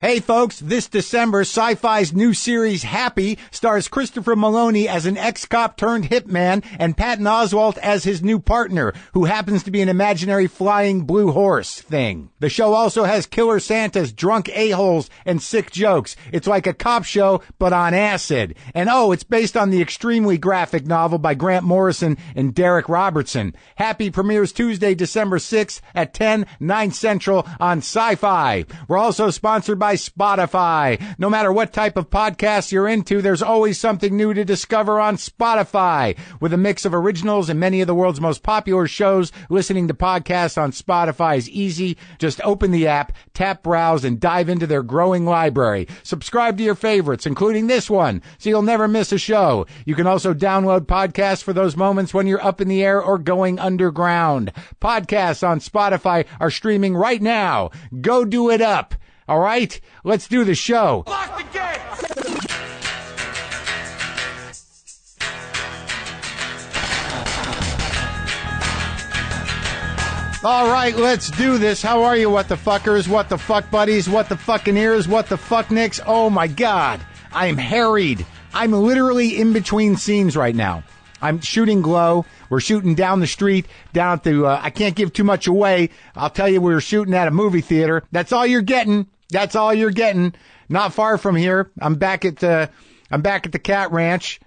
Hey folks, this December, Sci-Fi's new series Happy stars Christopher Maloney as an ex-cop turned hitman and Patton Oswalt as his new partner, who happens to be an imaginary flying blue horse thing. The show also has killer Santas, drunk a-holes, and sick jokes. It's like a cop show, but on acid. And it's based on the extremely graphic novel by Grant Morrison and Derek Robertson. Happy premieres Tuesday, December 6th at 10, 9 Central on Sci-Fi. We're also sponsored by Spotify. No matter what type of podcast you're into, there's always something new to discover on Spotify. With a mix of originals and many of the world's most popular shows, listening to podcasts on Spotify is easy. Just open the app, tap browse, and dive into their growing library. Subscribe to your favorites, including this one, so you'll never miss a show. You can also download podcasts for those moments when you're up in the air or going underground. Podcasts on Spotify are streaming right now. Go do it up. All right, let's do the show. Lock the gates! All right, let's do this. How are you, what the fuckers, what the fuck buddies, what the fucking ears, what the fuck nicks? Oh my God, I am harried. I'm literally in between scenes right now. I'm shooting Glow. We're shooting down the street, down at the, I can't give too much away. I'll tell you, we were shooting at a movie theater. That's all you're getting. That's all you're getting. Not far from here. I'm back at the Cat Ranch.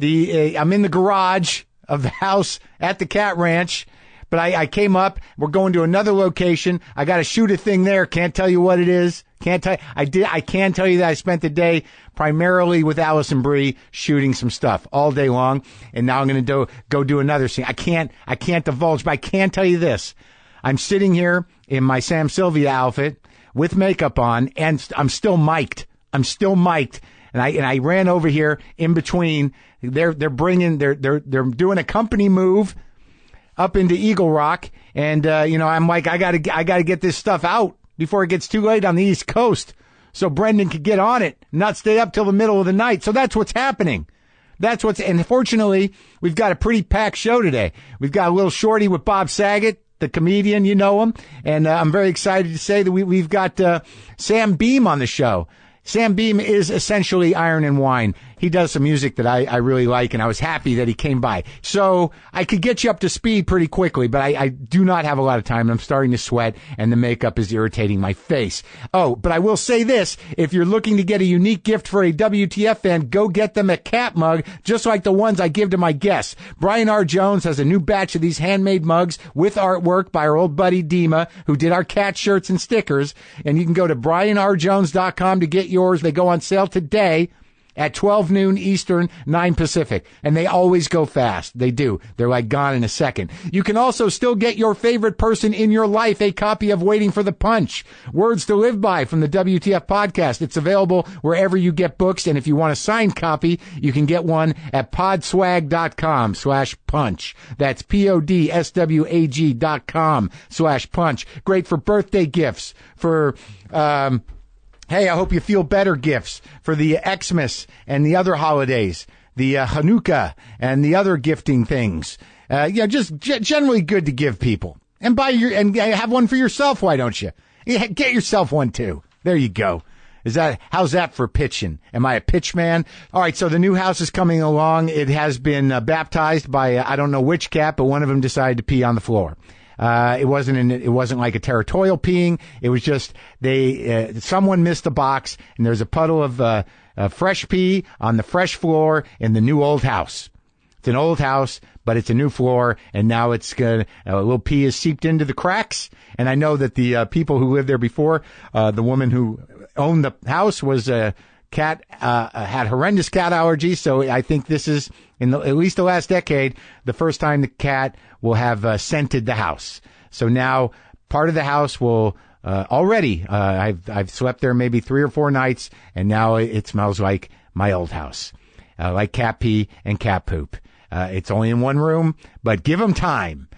I'm in the garage of the house at the Cat Ranch. But I came up. We're going to another location. I got to shoot a thing there. Can't tell you what it is. Can't tell. I can tell you that I spent the day primarily with Allison Brie shooting some stuff all day long. And now I'm going to go do another scene. I can't divulge, but I can tell you this. I'm sitting here in my Sam Sylvia outfit with makeup on, and I'm still mic'd. And I ran over here in between. They're doing a company move up into Eagle Rock, and I'm like, I gotta get this stuff out before it gets too late on the East Coast, so Brendan could get on it, not stay up till the middle of the night. So that's what's happening. And fortunately, we've got a pretty packed show today. We've got a little shorty with Bob Saget, the comedian, you know him, and I'm very excited to say that we've got Sam Beam on the show. Sam Beam is essentially Iron and Wine. He does some music that I really like, and I was happy that he came by. So I could get you up to speed pretty quickly, but I do not have a lot of time, and I'm starting to sweat, and the makeup is irritating my face. Oh, but I will say this. If you're looking to get a unique gift for a WTF fan, go get them a cat mug, just like the ones I give to my guests. Brian R. Jones has a new batch of these handmade mugs with artwork by our old buddy Dima, who did our cat shirts and stickers, and you can go to brianrjones.com to get yours. They go on sale today at 12 noon Eastern, 9 Pacific. And they always go fast. They do. They're like gone in a second. You can also still get your favorite person in your life a copy of Waiting for the Punch, Words to Live By from the WTF podcast. It's available wherever you get books. And if you want a signed copy, you can get one at podswag.com/punch. That's podswag.com/punch. Great for birthday gifts, for, hey, I hope you feel better gifts for the Xmas and the other holidays, the Hanukkah and the other gifting things. Just generally good to give people. And and have one for yourself, why don't you? Get yourself one too. There you go. How's that for pitching? Am I a pitch man? All right, so the new house is coming along. It has been baptized by I don't know which cat, but one of them decided to pee on the floor. It wasn't like a territorial peeing. It was just someone missed a box, and there's a puddle of fresh pee on the fresh floor in the new old house. It's an old house, but it's a new floor, and now a little pee is seeped into the cracks. And I know that the people who lived there before, the woman who owned the house was cat had horrendous cat allergies, so I think this is, in at least the last decade, the first time the cat will have scented the house. So now part of the house will already, I've slept there maybe 3 or 4 nights, and now it smells like my old house, like cat pee and cat poop. It's only in one room, but give them time.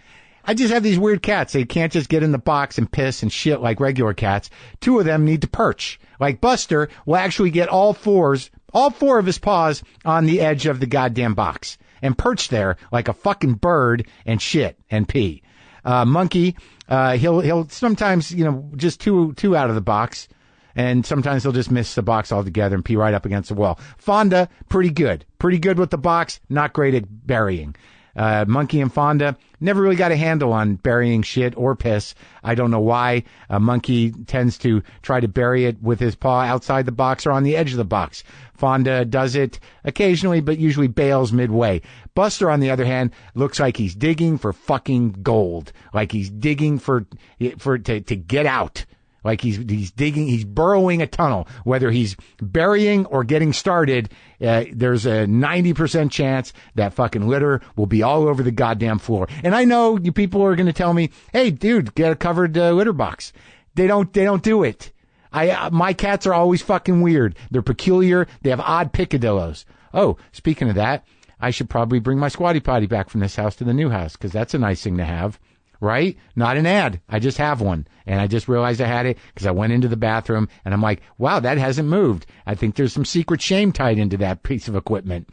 I just have these weird cats. They can't just get in the box and piss and shit like regular cats. 2 of them need to perch. Like Buster will actually get all 4 of his paws on the edge of the goddamn box and perch there like a fucking bird and shit and pee. Monkey, he'll sometimes, just two out of the box. And sometimes they'll just miss the box altogether and pee right up against the wall. Fonda, pretty good. Pretty good with the box, not great at burying. Monkey and Fonda never really got a handle on burying shit or piss. I don't know why. Monkey tends to try to bury it with his paw outside the box or on the edge of the box. Fonda does it occasionally, but usually bails midway. Buster, on the other hand, looks like he's digging for fucking gold. Like he's digging to get out. Like he's digging, he's burrowing a tunnel. Whether he's burying or getting started, there's a 90% chance that fucking litter will be all over the goddamn floor. And I know you people are going to tell me, hey, dude, get a covered litter box. They don't do it. My cats are always fucking weird. They're peculiar. They have odd picadillos. Oh, speaking of that, I should probably bring my squatty potty back from this house to the new house, because that's a nice thing to have. Right? Not an ad. I just have one. And I just realized I had it because I went into the bathroom and I'm like, wow, that hasn't moved. I think there's some secret shame tied into that piece of equipment.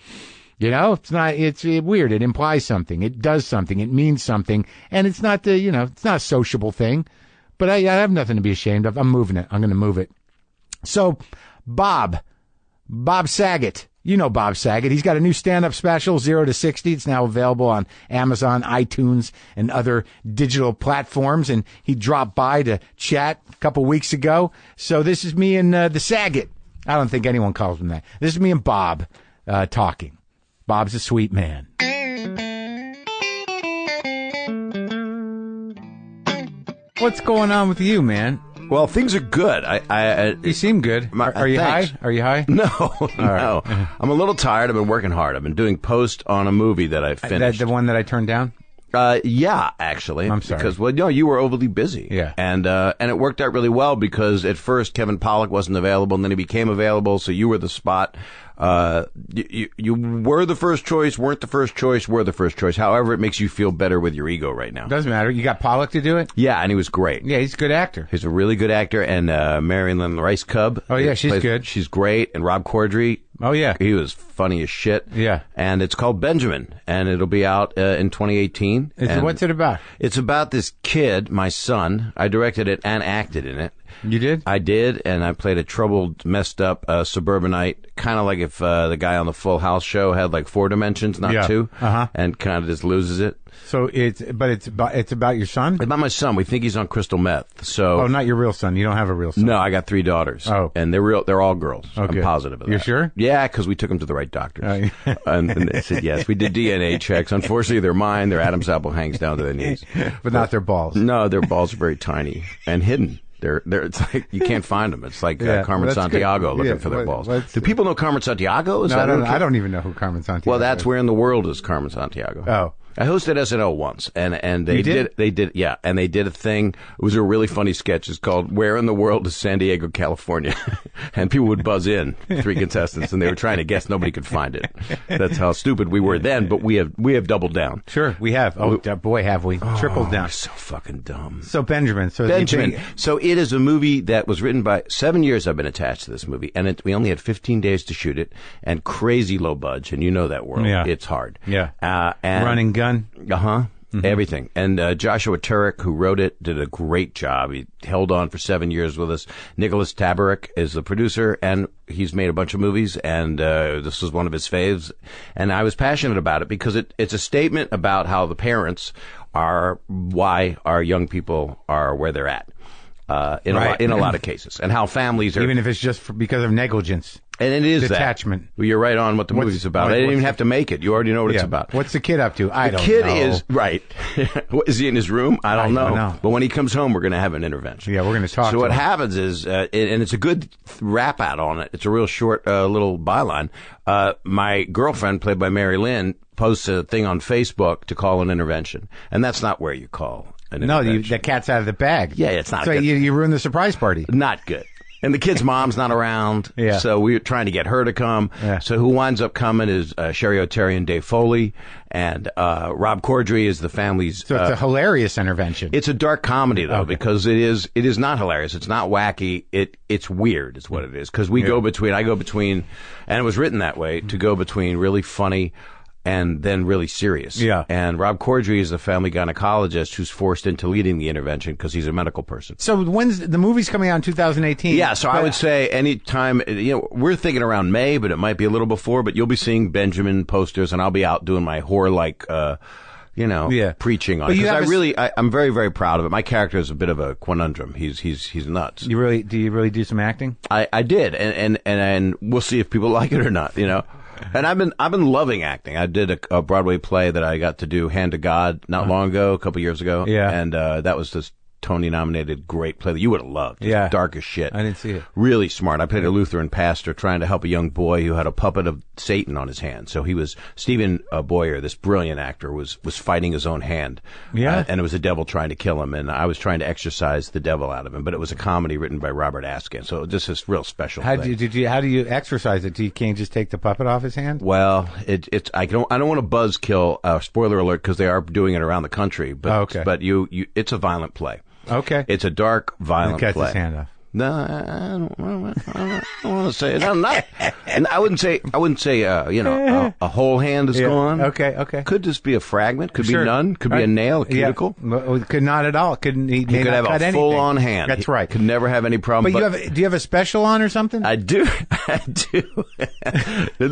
You know, it's weird. It implies something. It does something. It means something. And it's not it's not a sociable thing. But I have nothing to be ashamed of. I'm moving it. I'm going to move it. So, Bob Saget. You know Bob Saget. He's got a new stand-up special, 0 to 60. It's now available on Amazon, iTunes, and other digital platforms. And he dropped by to chat a couple weeks ago. So this is me and the Saget. I don't think anyone calls him that. This is me and Bob talking. Bob's a sweet man. What's going on with you, man? Well, things are good. You seem good. Are you thanks. high? Are you high? No, no. Right. I'm a little tired. I've been working hard. I've been doing post on a movie that I finished. The one that I turned down? Yeah, actually. I'm sorry. Because, well, no, you were overly busy. Yeah. And it worked out really well because at first Kevin Pollak wasn't available and then he became available, so you were the spot. You were the first choice, weren't the first choice, were the first choice. However, it makes you feel better with your ego right now. Doesn't matter. You got Pollak to do it? Yeah, and he was great. Yeah, he's a good actor. He's a really good actor. And Marilyn Rice Cub. Oh, yeah, she's good. She's great. And Rob Corddry. Oh, yeah. He was funny as shit. Yeah. And it's called Benjamin, and it'll be out in 2018. What's it about? It's about this kid, my son. I directed it and acted in it. You did? I did, and I played a troubled, messed up suburbanite, kind of like if the guy on the Full House show had like 4 dimensions, not 2, and kind of just loses it. So it's about your son? It's about my son. We think he's on crystal meth. So not your real son. You don't have a real son. No, I got 3 daughters. Oh, and they're all girls. Okay. I'm positive of that. You're sure? Yeah, because we took them to the right doctors, and they said yes. We did DNA checks. Unfortunately, they're mine. Their Adam's apple hangs down to their knees, but not their balls. No, their balls are very tiny and hidden. They're it's like you can't find them. It's like Carmen Sandiego looking for their balls. Do people know Carmen Sandiego? I don't even know who Carmen Sandiego is. Well, that's where in the world is Carmen Sandiego. Oh. I hosted SNL once, and they did a thing. It was a really funny sketch. It's called "Where in the World is San Diego, California?" And people would buzz in, 3 contestants, and they were trying to guess. Nobody could find it. That's how stupid we were then. But we have doubled down. Sure, we have. Oh, boy, have we tripled down? We're so fucking dumb. So Benjamin. So it is a movie that was written by 7 years. I've been attached to this movie, and we only had 15 days to shoot it, and crazy low budge, and you know that world. Yeah. It's hard. Yeah. And running gun. Mm-hmm. Everything. And Joshua Turek, who wrote it, did a great job. He held on for 7 years with us. Nicholas Tabarek is the producer, and he's made a bunch of movies, and this was one of his faves. And I was passionate about it because it's a statement about how the parents are why our young people are where they're at. In a lot of cases, and how families are, even if it's just because of negligence. And it is detachment. Well, you're right on what the movie's about. I didn't even have to make it. You already know what it's about. What's the kid up to? I don't know. The kid is right. Is he in his room? I don't know. But when he comes home, we're going to have an intervention. Yeah, we're going to talk. So what happens is, and it's a good rap out on it. It's a real short little byline. My girlfriend, played by Mary Lynn, posts a thing on Facebook to call an intervention, and that's not where you call. No, the cat's out of the bag. Yeah, it's not. So good. You ruined the surprise party. Not good. And the kid's mom's not around. Yeah. So we were trying to get her to come. Yeah. So who winds up coming is Sherry O'Terry and Dave Foley, and Rob Corddry is the family's. So it's a hilarious intervention. It's a dark comedy though, because it is not hilarious. It's not wacky. It's weird, is what it is. Because I go between, and it was written that way to go between really funny and then really serious. Yeah. And Rob Corddry is a family gynecologist who's forced into leading the intervention because he's a medical person. So when's the movie's coming out in 2018? Yeah, so I would say any time, we're thinking around May, but it might be a little before, but you'll be seeing Benjamin posters, and I'll be out doing my whore-like, preaching on it. Because I'm very, very proud of it. My character is a bit of a conundrum. He's nuts. Do you really do some acting? I did, and we'll see if people like it or not, And I've been loving acting. I did a Broadway play that I got to do, Hand to God, not long ago, a couple years ago. Yeah. And that was this Tony-nominated great play that you would have loved. Just dark as shit. I didn't see it. Really smart. I played a Lutheran pastor trying to help a young boy who had a puppet of Satan on his hand. So Stephen Boyer, this brilliant actor, was fighting his own hand. Yeah. And it was a devil trying to kill him, and I was trying to exorcise the devil out of him. But it was a comedy written by Robert Askin, so just this real special thing. How do you exercise it? You can't just take the puppet off his hand? Well, I don't want to buzzkill, spoiler alert, because they are doing it around the country. But, but it's a violent play. Okay. It's a dark, violent play. Cut his hand off. No, I don't want to say it. And I wouldn't say, a whole hand is gone. Okay. Could just be a fragment. Could be none. Could be a nail, a cuticle. Yeah. Could not at all. He could have a full-on hand. That's right. Could never have any problem. But do you have a special on or something? I do.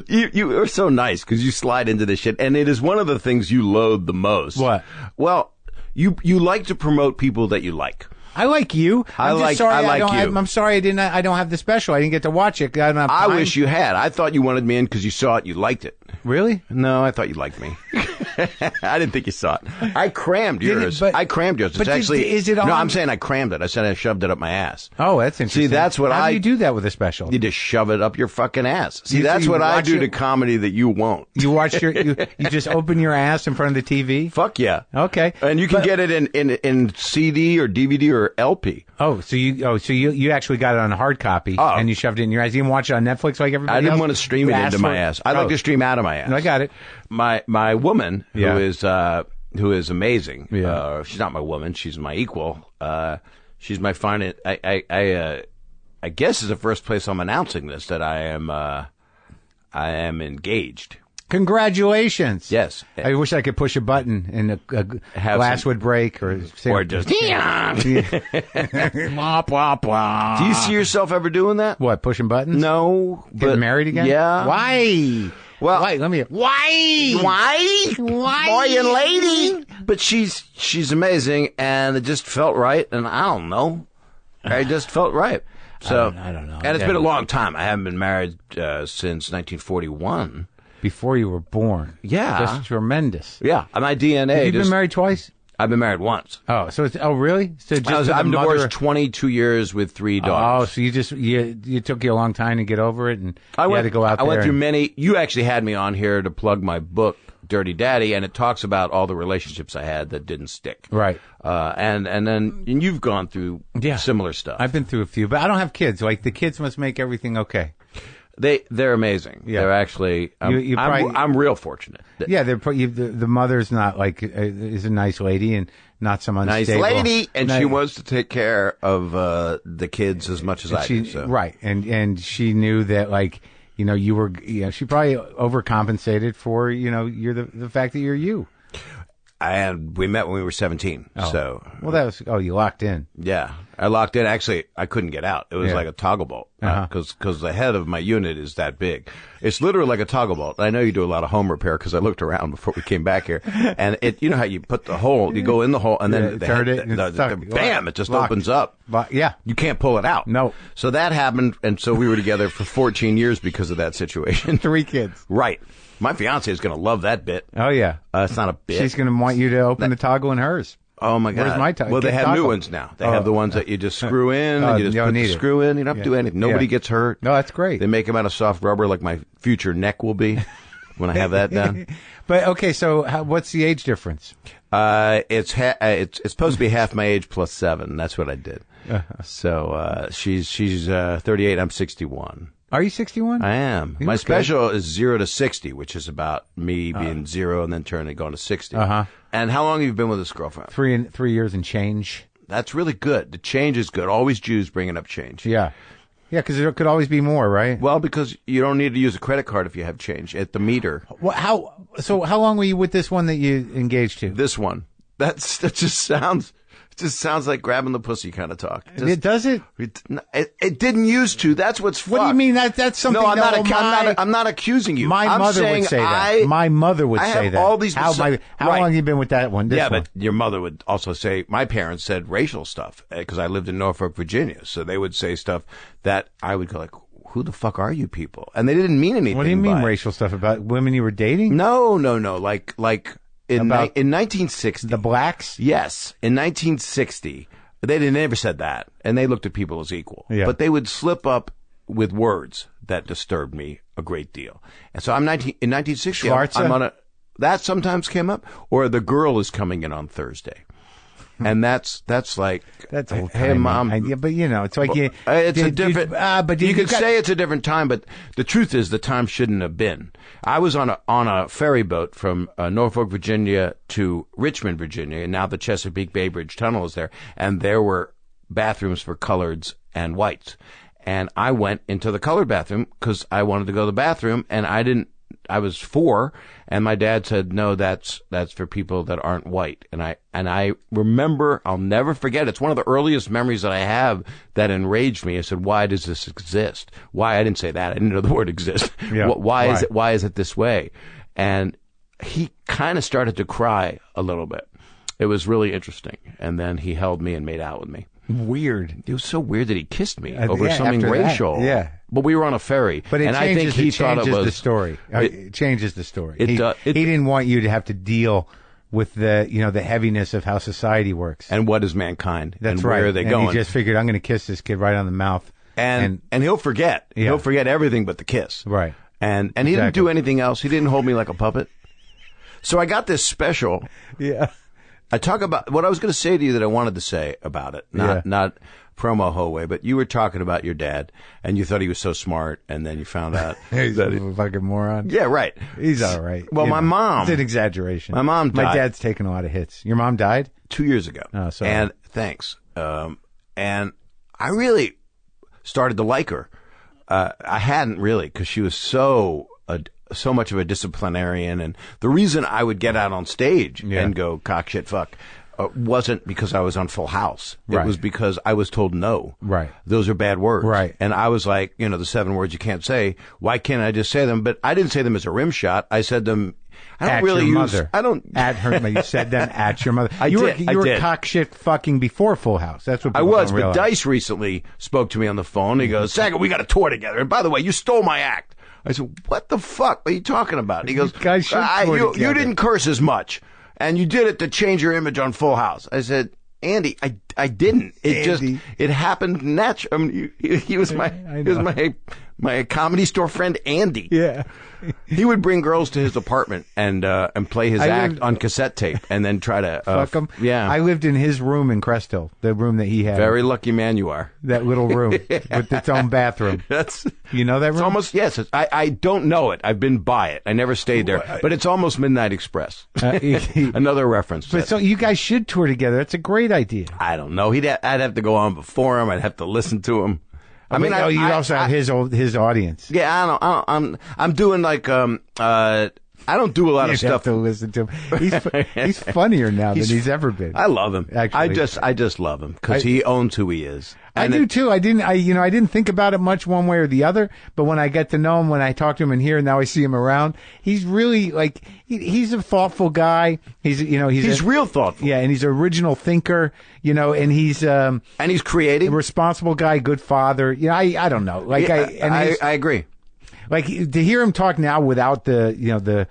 You are so nice because you slide into this shit, and it is one of the things you loathe the most. What? Well, you like to promote people that you like. I like you. I like you. I'm sorry I don't have the special. I didn't get to watch it. I don't have time. I wish you had. I thought you wanted me in because you saw it. You liked it. Really? No, I thought you liked me. I didn't think you saw it. I crammed yours. But It's actually. Is it on? No, I'm saying I crammed it. I said I shoved it up my ass. Oh, that's interesting. See, that's what How do you do that with a special? You just shove it up your fucking ass. See, that's what I do to comedy that you won't. You watch you just open your ass in front of the TV? Fuck yeah. Okay. And you can get it in CD or DVD or LP. Oh, so you actually got it on a hard copy and you shoved it in your ass. You didn't watch it on Netflix like everybody else? I didn't want to stream it into my ass. I like to stream out of my ass. No, I got it. My woman, who is amazing. Yeah. She's not my woman. She's my equal. She's my fine. I guess is the first place I'm announcing this that I am engaged. Congratulations! Yes. I wish I could push a button and a glass would break or just. Do you see yourself ever doing that? What, pushing buttons? No. Getting married again? Yeah. Why? Well, why? Let me. Why? Boy and lady. But she's amazing, and it just felt right. And I don't know. It just felt right. So I don't know. And it's been a long time. I haven't been married since 1941. Before you were born. Yeah. Just tremendous. Yeah. My DNA. Have you been married twice? I've been married once. Oh, so really? So I'm divorced 22 years with 3 daughters. Oh, so you took you a long time to get over it, and you had to go out there. I went through many. You actually had me on here to plug my book, Dirty Daddy, and it talks about all the relationships I had that didn't stick. Right. And you've gone through similar stuff. I've been through a few, but I don't have kids. Like, the kids must make everything okay. They're amazing. Yeah. They're actually. I'm real fortunate. Yeah, the mother's not like is a nice lady and not some unstable. Nice lady, and she wants to take care of the kids as much as I do. So. Right, and she knew that you were she probably overcompensated for you're the fact that you're you. And we met when we were 17. Oh. So that was you locked in. Yeah, I locked in. Actually, I couldn't get out. It was like a toggle bolt because the head of my unit is that big. It's literally like a toggle bolt. I know you do a lot of home repair because I looked around before we came back here, and you know how you put the hole, you go in the hole, and then bam, it just opens up. Yeah, you can't pull it out. No. So that happened, and so we were together for 14 years because of that situation. 3 kids. Right. My fiance is going to love that bit. Oh, yeah. It's not a bit. She's going to want you to open the toggle in hers. Oh, my God. Where's my toggle? Well, they have new ones now. They have the ones that you just screw in, and you just put the screw in. You don't have to do anything. Nobody gets hurt. No, that's great. They make them out of soft rubber like my future neck will be when I have that done. But, okay, so what's the age difference? It's supposed to be half my age plus 7. That's what I did. So she's 38. I'm 61. Are you 61? I am. My special is 0 to 60, which is about me being 0 and then going to 60. And how long have you been with this girlfriend? 3 years and change. That's really good. The change is good. Always Jews bringing up change. Yeah. Yeah, because there could always be more, right? Well, because you don't need to use a credit card if you have change at the meter. How long were you with this one that you engaged to? This one. That just sounds like grabbing the pussy kind of talk. Does it? It didn't used to. That's what's fucked. What do you mean? That's something. No, I'm not accusing you. My mother would say that. My mother would say that. All these how long have you been with that one? This one? But your mother would also say. My parents said racial stuff because I lived in Norfolk, Virginia. So they would say stuff that I would go like, "Who the fuck are you people?" And they didn't mean anything. What do you mean racial stuff about women you were dating? No. Like in 1960, the blacks. Yes, in 1960. They never said that, and they looked at people as equal. Yeah. But they would slip up with words that disturbed me a great deal. And so in 1960, I'm on that sometimes came up, or the girl is coming in on Thursday. And that's like, hey, Mom. But it's like it's a different. But you could say it's a different time, but the truth is the time shouldn't have been. I was on a ferry boat from Norfolk, Virginia to Richmond, Virginia, and now the Chesapeake Bay Bridge Tunnel is there, and there were bathrooms for coloreds and whites, and I went into the colored bathroom because I wanted to go to the bathroom, and I was 4, and my dad said, "No, that's for people that aren't white." And I remember, I'll never forget. It's one of the earliest memories that I have that enraged me. I said, "Why does this exist? Why?" I didn't say that. I didn't know the word exist. Yeah, why is it this way? And he kind of started to cry a little bit. It was really interesting. And then he held me and made out with me. Weird. It was so weird that he kissed me over something racial. Yeah. But we were on a ferry. But I think he thought it was the story. It changes the story. He didn't want you to have to deal with the heaviness of how society works. And what is mankind? That's and right. Where are they going? He just figured, I'm going to kiss this kid right on the mouth. And he'll forget. Yeah. He'll forget everything but the kiss. Right. And he didn't do anything else. He didn't hold me like a puppet. So I got this special. Yeah. I talk about what I was going to say to you that I wanted to say about it, not promo whole way, but you were talking about your dad, and you thought he was so smart, and then you found out he's that a fucking moron. Yeah, right. He's all right. Well, my mom. It's an exaggeration. My mom died. My dad's taken a lot of hits. Your mom died 2 years ago. Oh, sorry. And thanks. And I really started to like her. I hadn't really, because she was so much of a disciplinarian, and the reason I would get out on stage and go cock shit fuck wasn't because I was on Full House. It was because I was told no. Right. Those are bad words. Right. And I was like, the 7 words you can't say. Why can't I just say them? But I didn't say them as a rim shot. I said them. I don't at really your use. Mother. I don't. At her. You said them at your mother. You were cock shit fucking before Full House. That's what I people was. don't realize. But Dice recently spoke to me on the phone. He goes, "Saget, we got a tour together. And by the way, you stole my act." I said, "What the fuck are you talking about?" He goes, "You didn't curse as much, and you did it to change your image on Full House." I said, "Andy, I didn't. It happened naturally. I mean, he was my comedy store friend Andy. Yeah." He would bring girls to his apartment and play his act on cassette tape, and then try to fuck them. Yeah, I lived in his room in Crest Hill, the room that he had. Very lucky man you are. That little room with its own bathroom. You know that room? It's almost I don't know it. I've been by it. I never stayed there, but it's almost Midnight Express. Another reference. But so you guys should tour together. That's a great idea. I don't know. I'd have to go on before him. I'd have to listen to him. I mean, you also have his audience. Yeah, I'm doing like I don't do a lot of stuff. You have to listen to him. He's funnier now than he's ever been. I love him. Actually, I just love him because he owns who he is. I do too. I didn't think about it much one way or the other, but when I get to know him, when I talk to him in here, and now I see him around, he's really like he's a thoughtful guy. He's real thoughtful. Yeah, and he's an original thinker. And he's creative, a responsible guy, good father. I don't know. Like I agree. Like to hear him talk now without the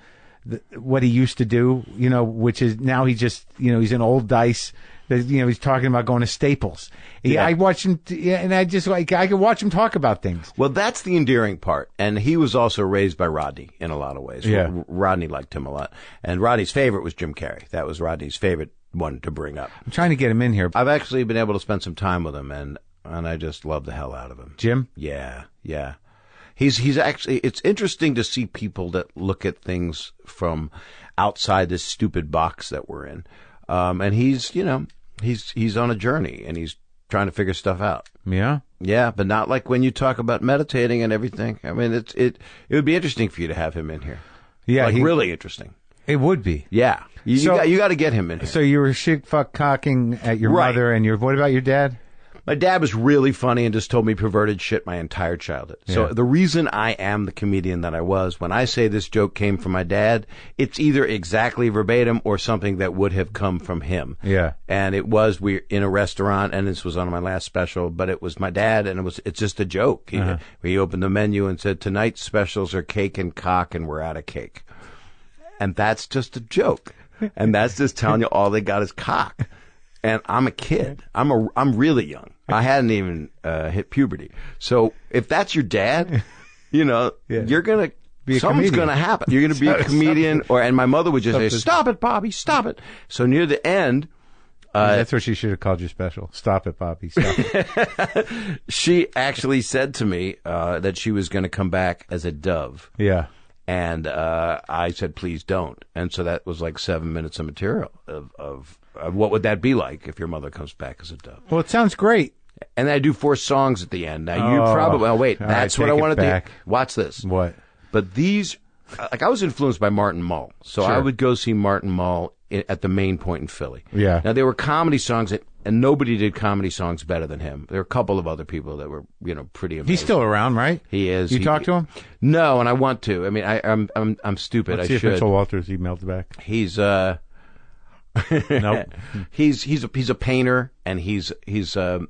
what he used to do, which is now he just he's an old Dice. He's talking about going to Staples. I watch him, and I just I can watch him talk about things. Well, that's the endearing part. And he was also raised by Rodney in a lot of ways. Yeah. Rodney liked him a lot. And Rodney's favorite was Jim Carrey. That was Rodney's favorite one to bring up. I'm trying to get him in here. I've actually been able to spend some time with him, and I just love the hell out of him. Jim? Yeah. He's actually, it's interesting to see people that look at things from outside this stupid box that we're in. And he's on a journey, and he's trying to figure stuff out. Yeah? Yeah, but not like when you talk about meditating and everything. I mean, it would be interesting for you to have him in here. Yeah. Like, really interesting. It would be. Yeah. You got to get him in here. So you were shit fuck cocking at your mother and what about your dad? My dad was really funny and just told me perverted shit my entire childhood. Yeah. So the reason I am the comedian that I was, when I say this joke came from my dad, it's either exactly verbatim or something that would have come from him. Yeah. And we're in a restaurant, and this was on my last special, but it was my dad, and it's just a joke. He opened the menu and said, tonight's specials are cake and cock, and we're out of cake. And that's just a joke. And that's just telling you all they got is cock. And I'm a kid. I'm really young. I hadn't even hit puberty. So if that's your dad, you're gonna something's gonna happen. You're gonna be a comedian, and my mother would just say, "Stop it, Bobby, stop it." So near the end, that's what she should have called your special. Stop it, Bobby, stop it. She actually said to me that she was going to come back as a dove. Yeah. And I said, please don't. And so that was like 7 minutes of material of what would that be like if your mother comes back as a dove. Well, it sounds great. And I do 4 songs at the end. Now, you probably... Oh, wait, that's what I wanted to... Watch this. What? But these... Like, I was influenced by Martin Mull. So I would go see Martin Mull at the Main Point in Philly. Yeah. Now, there were comedy songs, and nobody did comedy songs better than him. There were a couple of other people that were, pretty amazing. He's still around, right? He is. You talk to him? No, and I want to. I mean, I'm stupid. Let's I see should. If Mitchell Walters emailed back. He's Nope. He's a painter, and he's an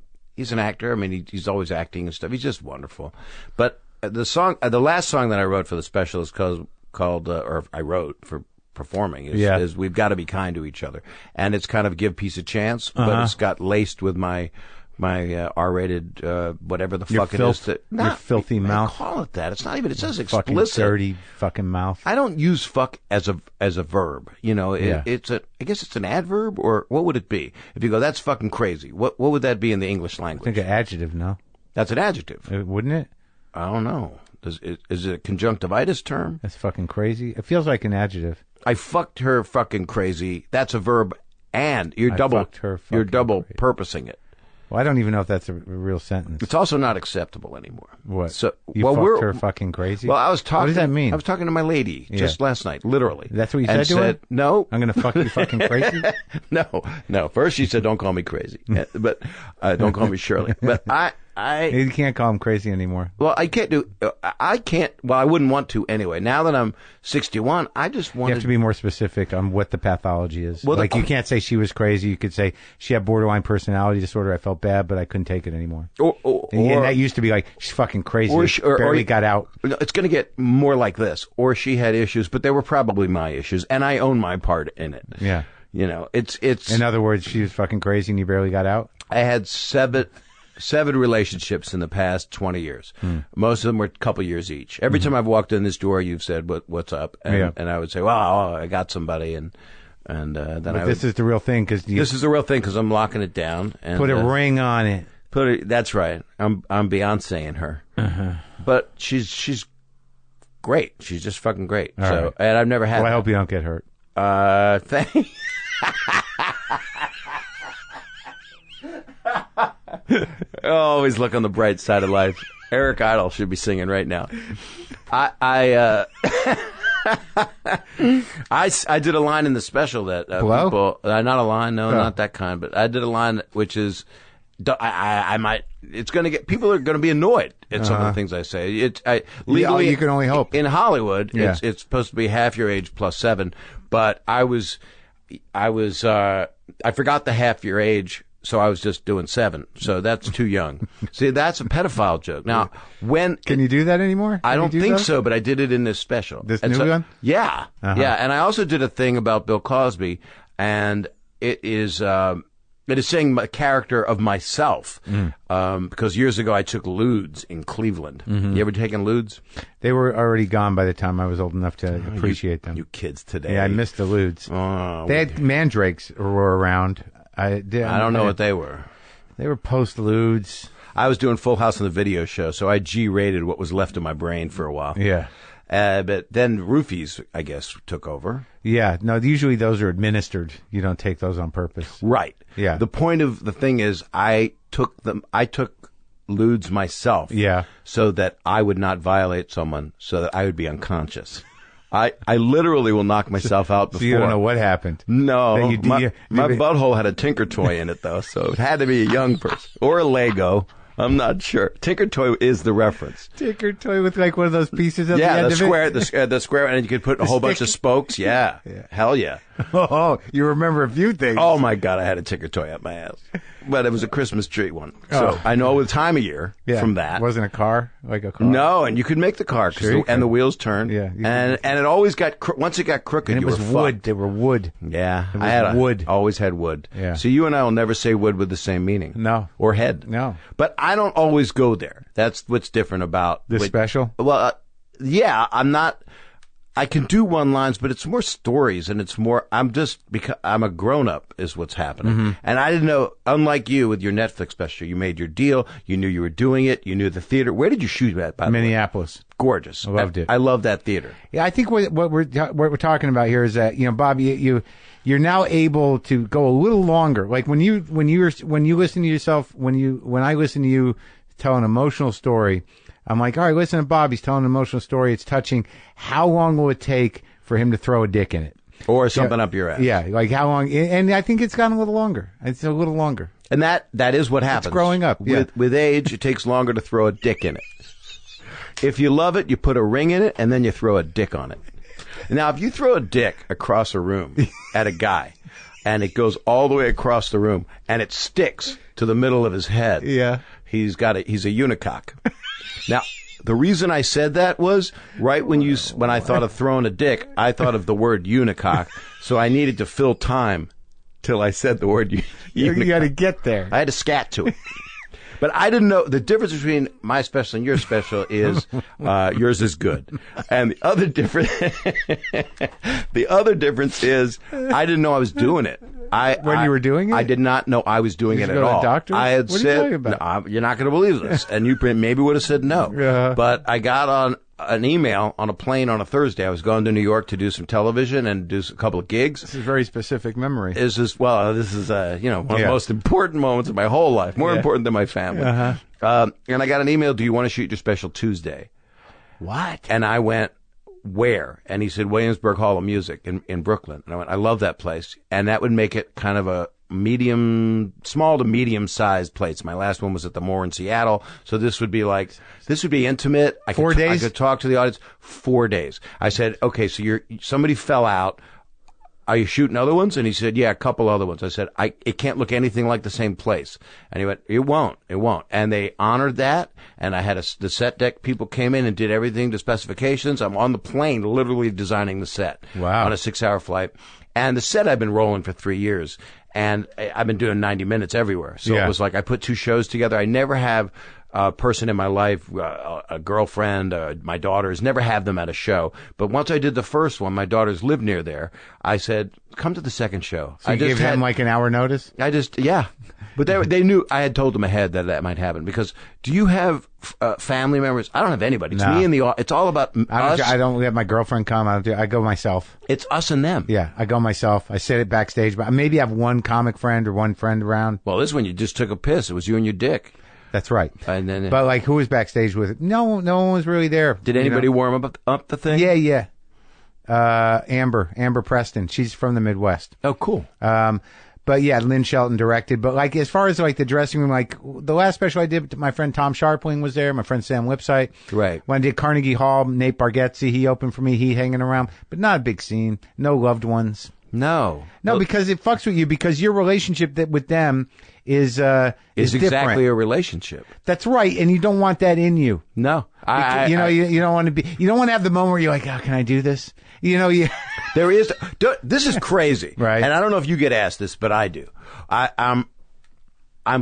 actor. I mean, he's always acting and stuff. He's just wonderful. But the last song that I wrote for the special is called or I wrote for performing is We've Got to Be Kind to Each Other, and it's kind of give peace a chance, but it's got laced with my R-rated whatever the fuck it is that your filthy mouth. Call it that. It's not even. It says fucking explicit. Dirty fucking mouth. I don't use fuck as a verb. It's I guess it's an adverb, or what would it be? If you go, that's fucking crazy. What would that be in the English language? I think an adjective. No, that's an adjective, wouldn't it? I don't know. Is it a conjunctivitis term? That's fucking crazy. It feels like an adjective. I fucked her fucking crazy. That's a verb, and you're double purposing it. Well, I don't even know if that's a real sentence. It's also not acceptable anymore. What? So, you fucked her fucking crazy? Well, I was talking. What does that mean? I was talking to my lady just last night, literally. That's what you said to her? No. I'm going to fuck you fucking crazy? No. First she said, don't call me crazy. But don't call me Shirley. But You can't call him crazy anymore. Well, I can't, well, I wouldn't want to anyway. Now that I'm 61, I just want You have to be more specific on what the pathology is. Well, you can't say she was crazy. You could say she had borderline personality disorder. I felt bad, but I couldn't take it anymore. And that used to be like, she's fucking crazy. Or barely got out. It's going to get more like this. Or she had issues, but they were probably my issues, and I own my part in it. Yeah. It's... In other words, she was fucking crazy and you barely got out? I had seven relationships in the past 20 years. Most of them were a couple years each. Every time I've walked in this door, you've said, "What's up?" And I would say, "Well, I got somebody," and then this is the real thing this is the real thing because I'm locking it down. And put a ring on it. That's right. I'm Beyonce-ing her, but she's great. She's just fucking great. Right. And I've never had. Well, I hope you don't get hurt. Always look on the bright side of life. Eric Idle should be singing right now. I did a line in the special that people, not a line, not that kind, but I did a line which is, I might, it's going to get, people are going to be annoyed at some of the things I say. Legally, you can only hope. In Hollywood, it's supposed to be half your age plus 7, but I forgot the half your age. So I was just doing 7. So that's too young. See, that's a pedophile joke. Now, can you do that anymore? I don't think so, but I did it in this special. This new one? Yeah. Yeah. And I also did a thing about Bill Cosby, and it is saying a character of myself. Because years ago I took lewds in Cleveland. You ever taken lewds? They were already gone by the time I was old enough to appreciate them. You kids today. Yeah, I missed the lewds. Oh, they had mandrakes were around. I don't know what they were. They were post-lewds. I was doing Full House on the video show, so I G-rated what was left of my brain for a while. Yeah. But then roofies, I guess, took over. Yeah. No, usually those are administered. You don't take those on purpose. Right. Yeah. The point of the thing is I took lewds myself. Yeah. So that I would not violate someone, so that I would be unconscious. I literally will knock myself out before. So you don't know what happened. No. My butthole had a Tinker Toy in it, though, so it had to be a young person. Or a Lego. I'm not sure. Tinker Toy is the reference. Tinker Toy with like one of those pieces at the end of it? The square, and you could put a whole bunch of spokes. Yeah. Hell yeah. Oh, you remember a few things. Oh, my God, I had a Tinker Toy up my ass. But it was a Christmas tree one. So I know the time of year from that. It wasn't a car? Like a car? No, and you could make the car, and the wheels turned. Yeah. And it always got, once it got crooked, and it was wood. Fucked. They were wood. Yeah. It was wood. Always had wood. Yeah. So you and I will never say wood with the same meaning. No. Or head. No. But I don't always go there. That's what's different about this special. Well, yeah, I can do one-liners, but it's more stories, and it's more, because I'm a grown-up is what's happening. Mm-hmm. And I didn't know, unlike you with your Netflix special, you made your deal, you knew you were doing it, you knew the theater. Where did you shoot at, by the way? Minneapolis. Gorgeous. I loved it. I love that theater. Yeah, I think what we're talking about here is that, Bob, you're now able to go a little longer. Like when you listen to yourself, when I listen to you tell an emotional story, I'm like, all right, listen to Bob. He's telling an emotional story. It's touching. How long will it take for him to throw a dick in it? Or something up your ass. Yeah, like how long? And I think it's gotten a little longer. It's a little longer. And that is what happens. It's growing up. Yeah. With age, it takes longer to throw a dick in it. If you love it, you put a ring in it, and then you throw a dick on it. Now, if you throw a dick across a room at a guy, and it goes all the way across the room, and it sticks to the middle of his head, he's a unicock. Now, the reason I said that was when I thought of throwing a dick, I thought of the word unicock, so I needed to fill time till I said the word unicock. You got to get there. I had to scat to it. But I didn't know the difference between my special and your special is yours is good, and the other difference is I didn't know I was doing it. When you were doing it, I did not know I was doing it at all. Doctor? I had what said, are you talking about? No, "You're not going to believe this," and you maybe would have said no. But I got on an email on a plane on a Thursday. I was going to New York to do some television and do a couple of gigs. This is very specific memory. This is one of the most important moments of my whole life, more important than my family. And I got an email, do you want to shoot your special Tuesday? What? And I went, where? And he said, Williamsburg Hall of Music in Brooklyn. And I went, I love that place. And that would make it kind of a small to medium-sized place. My last one was at the Moore in Seattle. So this would be intimate. 4 days? I could talk to the audience. 4 days. I said, okay, so somebody fell out. Are you shooting other ones? And he said, yeah, a couple other ones. I said, it can't look anything like the same place. And he went, it won't. And they honored that. And I had the set deck people came in and did everything to specifications. I'm on the plane literally designing the set. Wow. On a 6-hour flight. And the set I've been rolling for 3 years. And I've been doing 90 minutes everywhere. So it was like I put 2 shows together. I never have a person in my life, a girlfriend, my daughters, never have them at a show. But once I did the first one, my daughters live near there. I said, come to the second show. So you gave them like an hour notice? But they knew, I had told them ahead that might happen. Because do you have family members? I don't have anybody. It's me and it's all about us. I don't have my girlfriend come. I go myself. It's us and them. Yeah, I go myself. I sit it backstage. But maybe I have one comic friend or one friend around. Well, this one you just took a piss. It was you and your dick. That's right. And then, but like, who was backstage with it? No one was really there. Did anybody warm up the thing? Yeah. Amber Preston. She's from the Midwest. Oh, cool. But yeah, Lynn Shelton directed. But like, as far as like the dressing room, like the last special I did, my friend Tom Sharpling was there. My friend Sam Lipsyte. Right. When I did Carnegie Hall, Nate Bargatze, he opened for me. He hanging around, but not a big scene. No loved ones. No, because it fucks with you because your relationship with them is exactly different. a relationship. That's right, and you don't want that in you. No, you don't want to be. You don't want to have the moment where you're like, "Oh, can I do this?" There is. This is crazy, right? And I don't know if you get asked this, but I do. I'm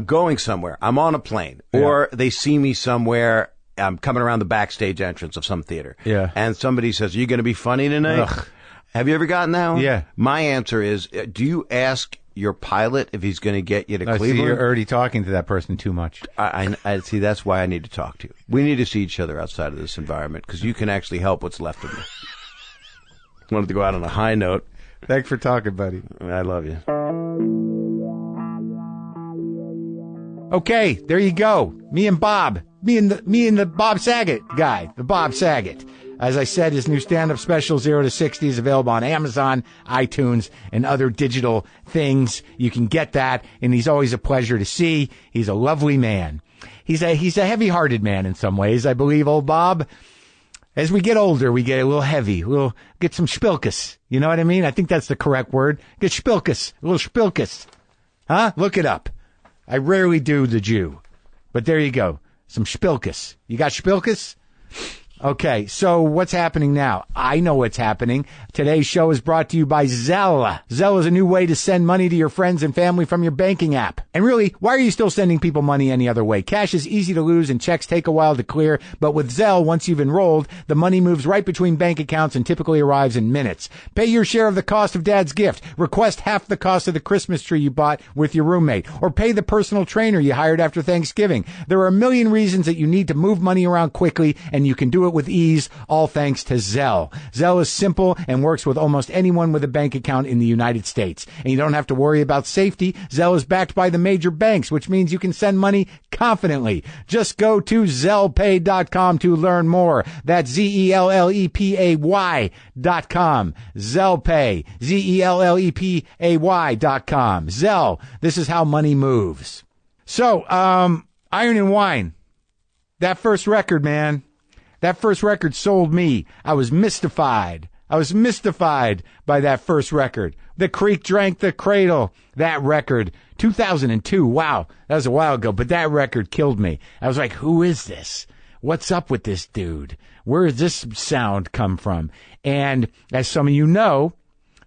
going somewhere. I'm on a plane, or they see me somewhere. I'm coming around the backstage entrance of some theater, and somebody says, "Are you going to be funny tonight?" Ugh. Have you ever gotten that one? Yeah. My answer is, do you ask your pilot if he's going to get you to So Cleveland. you're already talking to that person too much. I see. That's why I need to talk to you. We need to see each other outside of this environment because you can actually help what's left of me. Wanted to go out on a high note. Thanks for talking, buddy. I love you. Okay, there you go. Me and Bob. Me and the Bob Saget guy. The Bob Saget. As I said, his new stand-up special, 0 to 60, is available on Amazon, iTunes, and other digital things. You can get that, and he's always a pleasure to see. He's a lovely man. He's a heavy-hearted man in some ways, I believe, old Bob. As we get older, we get a little heavy. We'll get some spilkus. You know what I mean? I think that's the correct word. Get spilkus. A little spilkus. Huh? Look it up. I rarely do the Jew. But there you go. Some spilkus. You got spilkus? Okay, so what's happening now? I know what's happening. Today's show is brought to you by Zelle. Zelle is a new way to send money to your friends and family from your banking app. And really, why are you still sending people money any other way? Cash is easy to lose and checks take a while to clear. But with Zelle, once you've enrolled, the money moves right between bank accounts and typically arrives in minutes. Pay your share of the cost of Dad's gift. Request half the cost of the Christmas tree you bought with your roommate. Or pay the personal trainer you hired after Thanksgiving. There are a million reasons that you need to move money around quickly, and you can do it with ease, all thanks to Zelle. Zelle is simple and works with almost anyone with a bank account in the United States. And you don't have to worry about safety. Zelle is backed by the major banks, which means you can send money confidently. Just go to ZellePay.com to learn more. That's ZellePay.com. ZellePay. ZellePay.com. Zelle. This is how money moves. So, Iron and Wine. That first record, man. That first record sold me. I was mystified. I was mystified by that first record. The Creek Drank the Cradle. That record. 2002. Wow. That was a while ago, but that record killed me. I was like, who is this? What's up with this dude? Where does this sound come from? And as some of you know,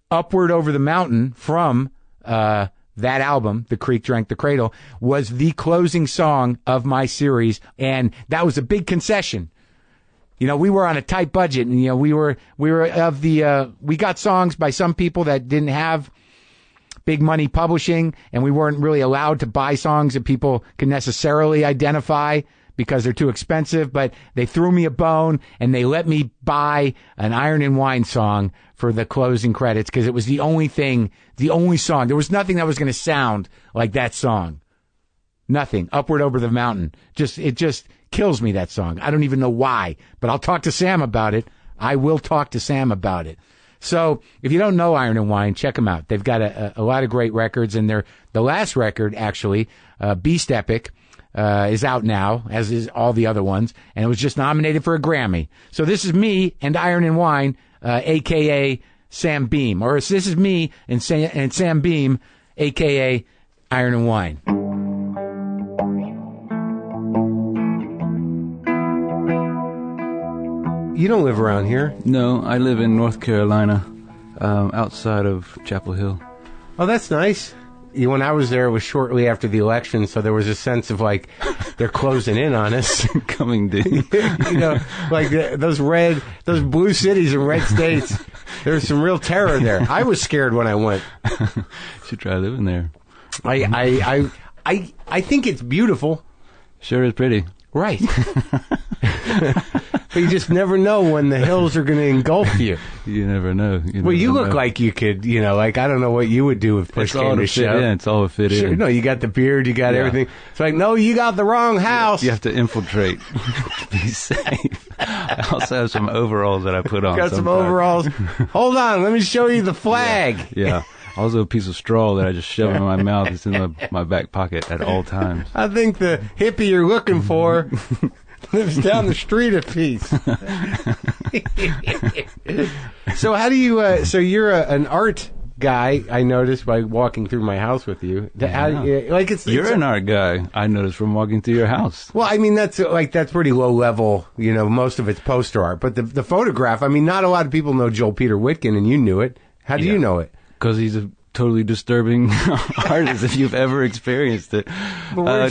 Upward Over the Mountain from that album, The Creek Drank the Cradle, was the closing song of my series, and that was a big concession. You know, we were on a tight budget, and, you know, we got songs by some people that didn't have big money publishing, and we weren't really allowed to buy songs that people can necessarily identify because they're too expensive, but they threw me a bone, and they let me buy an Iron and Wine song for the closing credits, because it was the only song. There was nothing that was going to sound like that song. Nothing. Upward Over the Mountain. It just kills me, that song. I don't even know why, but I'll talk to Sam about it. I will talk to Sam about it. So if you don't know Iron and Wine, check them out. They've got a lot of great records, and the last record, actually, Beast Epic, is out now, as is all the other ones, and it was just nominated for a Grammy. So this is me and Iron and Wine, a.k.a. Sam Beam. Or this is me and Sam Beam, a.k.a. Iron and Wine. You don't live around here. No, I live in North Carolina, outside of Chapel Hill. Oh, that's nice. When I was there, it was shortly after the election, so there was a sense of, like, they're closing in on us. Coming due. You know, like those blue cities and red states, there's some real terror there. I was scared when I went. Should try living there. I think it's beautiful. Sure is pretty. Right. But you just never know when the hills are going to engulf you. You never know. You look like you could, you know, like, I don't know what you would do if push came to shove. It's all to fit in. Sure, no, you got the beard, you got everything. It's like, no, you got the wrong house. You have to infiltrate to be safe. I also have some overalls that I put on. Got some overalls. Hold on, let me show you the flag. Yeah. Also a piece of straw that I just shove in my mouth. It's in my back pocket at all times. I think the hippie you're looking for lives down the street a piece. So how do you, so you're an art guy, I noticed by walking through my house with you. You're an art guy, I noticed from walking through your house. Well, I mean, that's pretty low level, you know, most of it's poster art. But the photograph, I mean, not a lot of people know Joel Peter Whitkin, and you knew it. How do you know it? Because he's a totally disturbing artist if you've ever experienced it. I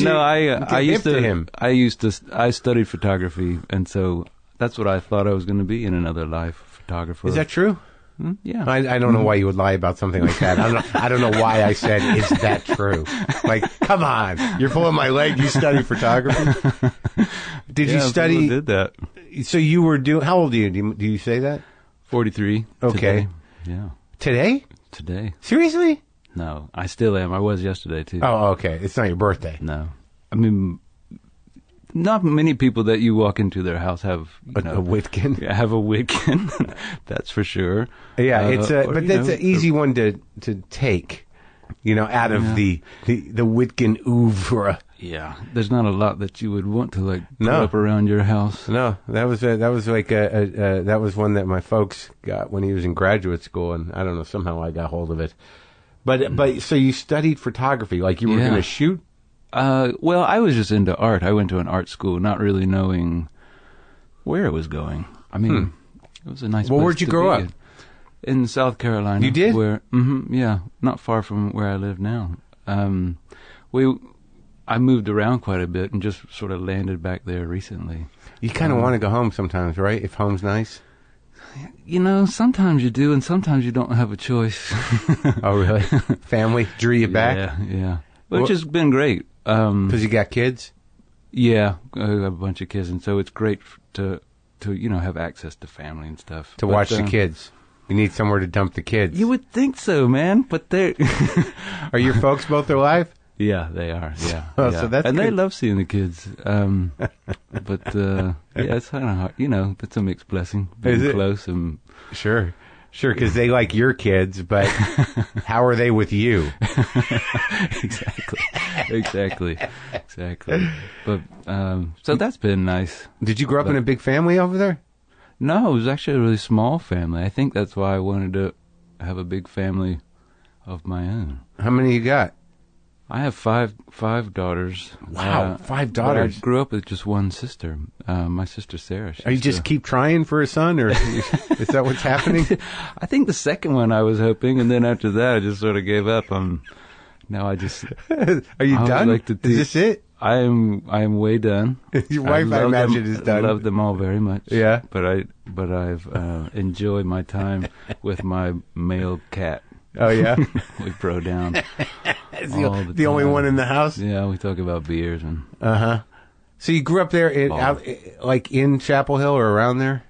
studied photography, and so that's what I thought I was going to be in another life, photographer. Is that true? Yeah. I don't know why you would lie about something like that. I don't know why I said, is that true? Like, come on. You're pulling my leg. You study photography? Did you study? People did that. So you were doing, how old are you? Do you say that? 43. Okay. Today. Yeah. Today? Today. Seriously? No, I still am. I was yesterday, too. Oh, okay. It's not your birthday. No. I mean, not many people that you walk into their house have A Witkin? Yeah, have a Witkin. That's for sure. Yeah, But that's an easy one to take, out of the Witkin oeuvre. Yeah, there's not a lot that you would want to put No. up around your house. No, that was like that was one that my folks got when he was in graduate school, and I don't know, somehow I got hold of it. But so you studied photography, like you were Yeah. going to shoot? Well, I was just into art. I went to an art school, not really knowing where it was going. I mean, it was a nice. Well, place where'd you to grow be up? In South Carolina. You did? Yeah, not far from where I live now. I moved around quite a bit and just sort of landed back there recently. You kind of want to go home sometimes, right? If home's nice. Sometimes you do, and sometimes you don't have a choice. Oh, really? Family drew you back? Yeah. Which has been great. Because you got kids? Yeah, I have a bunch of kids, and so it's great to have access to family and stuff. To watch the kids. You need somewhere to dump the kids. You would think so, man, but they're... Are your folks both alive? Yeah, they are, yeah. Oh, yeah. so that's and they good. love seeing the kids. But, it's kind of hard. It's a mixed blessing, Is being it? close and... Sure, because they like your kids, but how are they with you? Exactly. But, so that's been nice. Did you grow up in a big family over there? No, it was actually a really small family. I think that's why I wanted to have a big family of my own. How many you got? I have five daughters. Wow, 5 but daughters. I grew up with just one sister. My sister Sarah. Are you just keep trying for a son, or is that what's happening? I think the second one I was hoping, and then after that I just sort of gave up. Now I just. Are you I would done? like to Is this it? I am way done. Your wife, I love imagine, them, is done. I love them all very much. Yeah. But I've enjoyed my time with my male cat. Oh, yeah? We throw down. Is all the only time. one in the house? Yeah, we talk about beers and. Uh-huh. So you grew up there, like in Chapel Hill or around there?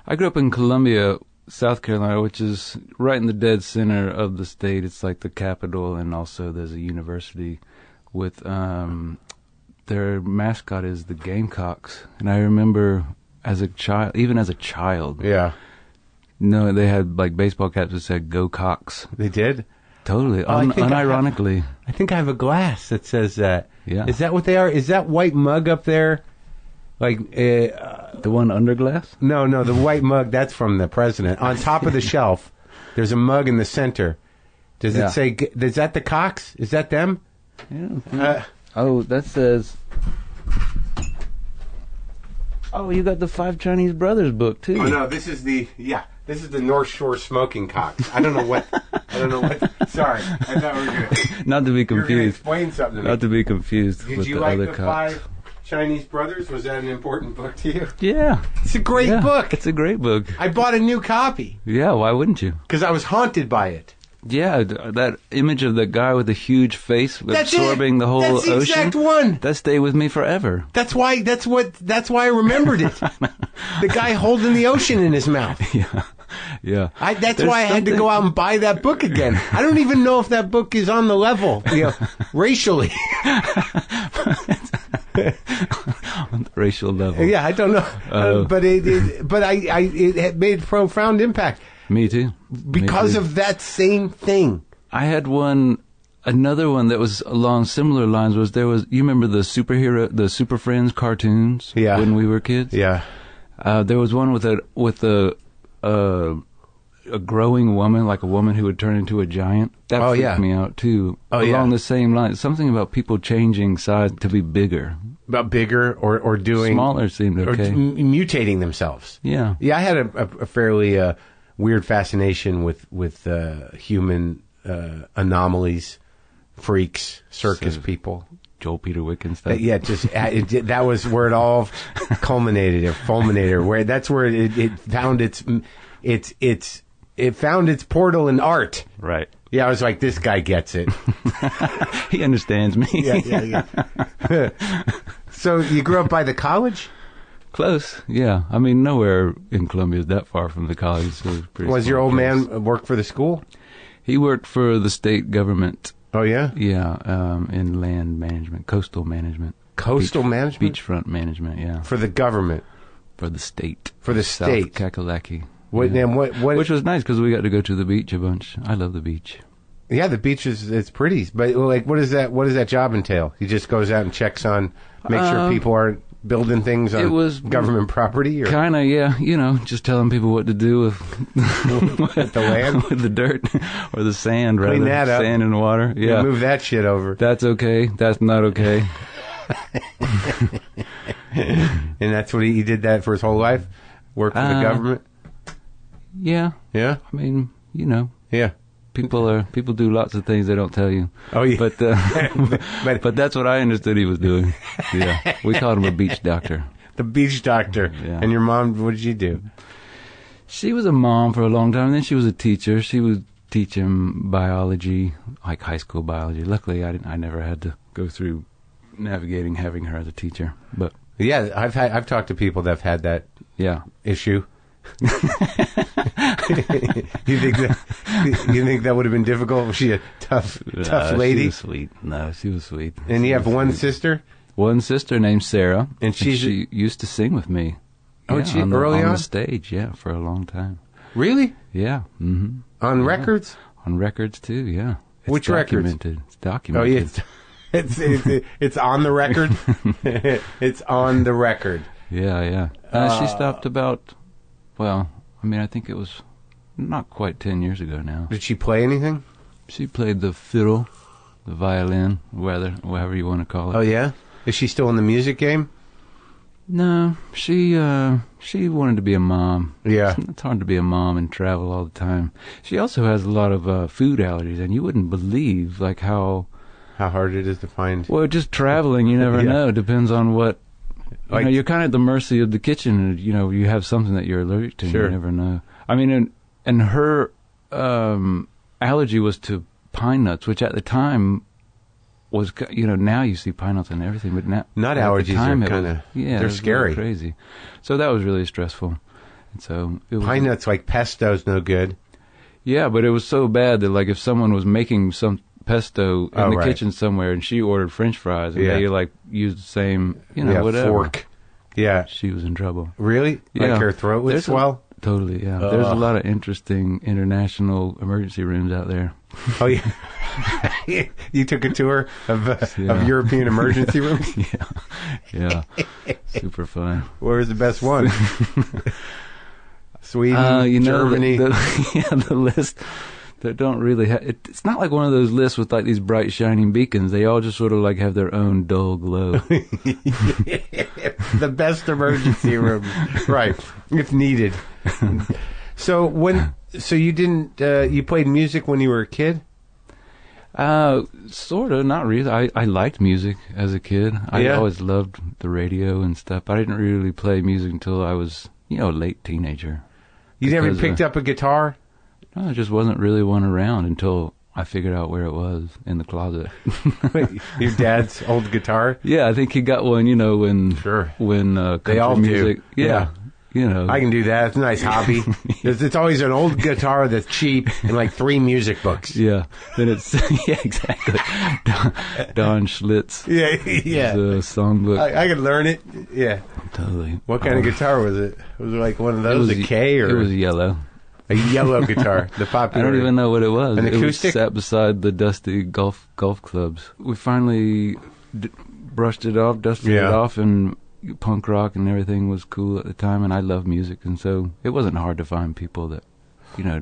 I grew up in Columbia, South Carolina, which is right in the dead center of the state. It's like the capital, and also there's a university with their mascot is the Gamecocks. And I remember as a child, Yeah. no, they had like baseball caps that said "Go Cox." They did? Totally, I think unironically. I think I have a glass that says that. Yeah. Is that what they are? Is that white mug up there? Like, The one under glass? no, the white mug, that's from the president. On top of the shelf, there's a mug in the center. Does Yeah. it say, is that the Cox? Is that them? Yeah. Oh, that says. Oh, you got the Five Chinese Brothers book too. Oh, no, this is the North Shore Smoking Cox. I don't know what, sorry. I thought we were good. Not to be You were going to confused. explain something to me. Not to be confused Did with you the like other the Cox. 5 Chinese Brothers? Was that an important book to you? Yeah. It's a great Yeah, book. It's a great book. I bought a new copy Yeah, why wouldn't you? because I was haunted by it. Yeah, that image of the guy with the huge face That's absorbing it. the whole That's the ocean. exact one. That stayed with me forever. That's why I remembered it. The guy holding the ocean in his mouth. Yeah. That's There's why I had to something- go out and buy that book again. I don't even know if that book is on the level, racially. On the racial level. Yeah, I don't know, but it had made profound impact Me too. because Me too. of that same thing. I had another one that was along similar lines. You remember the Super Friends cartoons? Yeah. When we were kids. Yeah, There was one with a growing woman, like a woman who would turn into a giant. That Oh, freaked yeah. me out too. Oh, along yeah. the same line, something about people changing size to be bigger. about bigger or doing Smaller seemed or okay. mutating themselves. Yeah. Yeah, I had a fairly weird fascination with human anomalies, freaks, circus So- people. Joel Peter Wiccan stuff. Yeah, that was where it all culminated or fulminated. That's where it found its it found its portal in art. Right. Yeah, I was like, this guy gets it. He understands me. Yeah. So you grew up by the college? Close, yeah. I mean, nowhere in Columbia is that far from the college. So it was pretty Was your small old place. man work for the school? He worked for the state government. Oh, yeah? Yeah, in land management, coastal management. Coastal management? Beachfront management, yeah. For the government? For the state. For the South state? Kakalaki. What, Yeah. and what, Which was nice because we got to go to the beach a bunch. I love the beach. Yeah, the beach it's pretty. But, like, what does that job entail? He just goes out and checks on, make sure people aren't building things on it was government property? Or kind of, yeah, just telling people what to do with, with the land? with the dirt or the sand, Clean rather. that up. Sand and water. Yeah. Move that shit over. That's okay. That's not okay. And that's what he did that for his whole life? Worked for the government? Yeah. Yeah? I mean, Yeah. people do lots of things they don't tell you. Oh, yeah. But but that's what I understood he was doing. Yeah. We called him a beach doctor. The beach doctor. Yeah. And your mom, what did she do? She was a mom for a long time, and then she was a teacher. She would teach him biology, like high school biology. Luckily, I never had to go through navigating having her as a teacher. But Yeah, I've talked to people that have had that yeah. issue. You think that would have been difficult? Was she a tough lady? She was sweet. No, she was sweet. And She you have was one sweet. sister? One sister named Sarah, And she used to sing with me. Oh, Yeah, she on early on? the stage, yeah, for a long time. Really? Yeah, mm-hmm. On records? On records too, yeah. It's Which records? documented. It's Oh, documented. yeah. It's on the record? It's on the record. Yeah. She stopped about, I think it was not quite 10 years ago now. Did she play anything? She played the fiddle, the violin, whatever you want to call it. Oh, yeah? Is she still in the music game? No, she wanted to be a mom. Yeah. It's hard to be a mom and travel all the time. She also has a lot of food allergies, and you wouldn't believe like how hard it is to find. Well, just traveling, you never Yeah. know. It depends on what. Like- You're kind of at the mercy of the kitchen. And, you have something that you're allergic to. Sure. You never know. I mean, and her allergy was to pine nuts, which at the time was, now you see pine nuts and everything, but now Nut at the allergies time are it was- kinda- yeah, they're it was scary. really crazy. So that was really stressful. And so it was, Pine nuts like pesto's no good. yeah, but it was so bad that like if someone was making some pesto in the right. kitchen somewhere and she ordered French fries and Yeah. they like used the same, Yeah, whatever. fork. Yeah. She was in trouble. Really? Yeah. Like her throat would There's swell? Totally, yeah. There's a lot of interesting international emergency rooms out there. Oh, yeah. You took a tour of Yeah. European emergency rooms? Yeah. Super fun. Where was the best one? Sweden, Germany. The list that don't really have... It's not like one of those lists with like these bright shining beacons. They all just sort of like have their own dull glow. The best emergency room. Right. If needed. So you didn't, you played music when you were a kid? Sort of, not really. I liked music as a kid. I Yeah? always loved the radio and stuff. I didn't really play music until I was, a late teenager. You never Because, picked up a guitar? No, there just wasn't really one around until I figured out where it was in the closet. Your dad's old guitar? Yeah, I think he got one, when Sure. when country They all do. music. Yeah. I can do that. It's a nice hobby. It's always an old guitar that's cheap and like 3 music books. Yeah. Then it's yeah, exactly. Don Schlitz. Yeah. The songbook. I could learn it. Yeah. Totally. What kind of guitar was it? Was it like one of those, a K or It was yellow. a yellow guitar? The popular. I don't even know what it was. An It was acoustic? sat beside the dusty golf clubs. We finally brushed it off, dusted it Yeah. off, and punk rock and everything was cool at the time. And I loved music, and so it wasn't hard to find people that,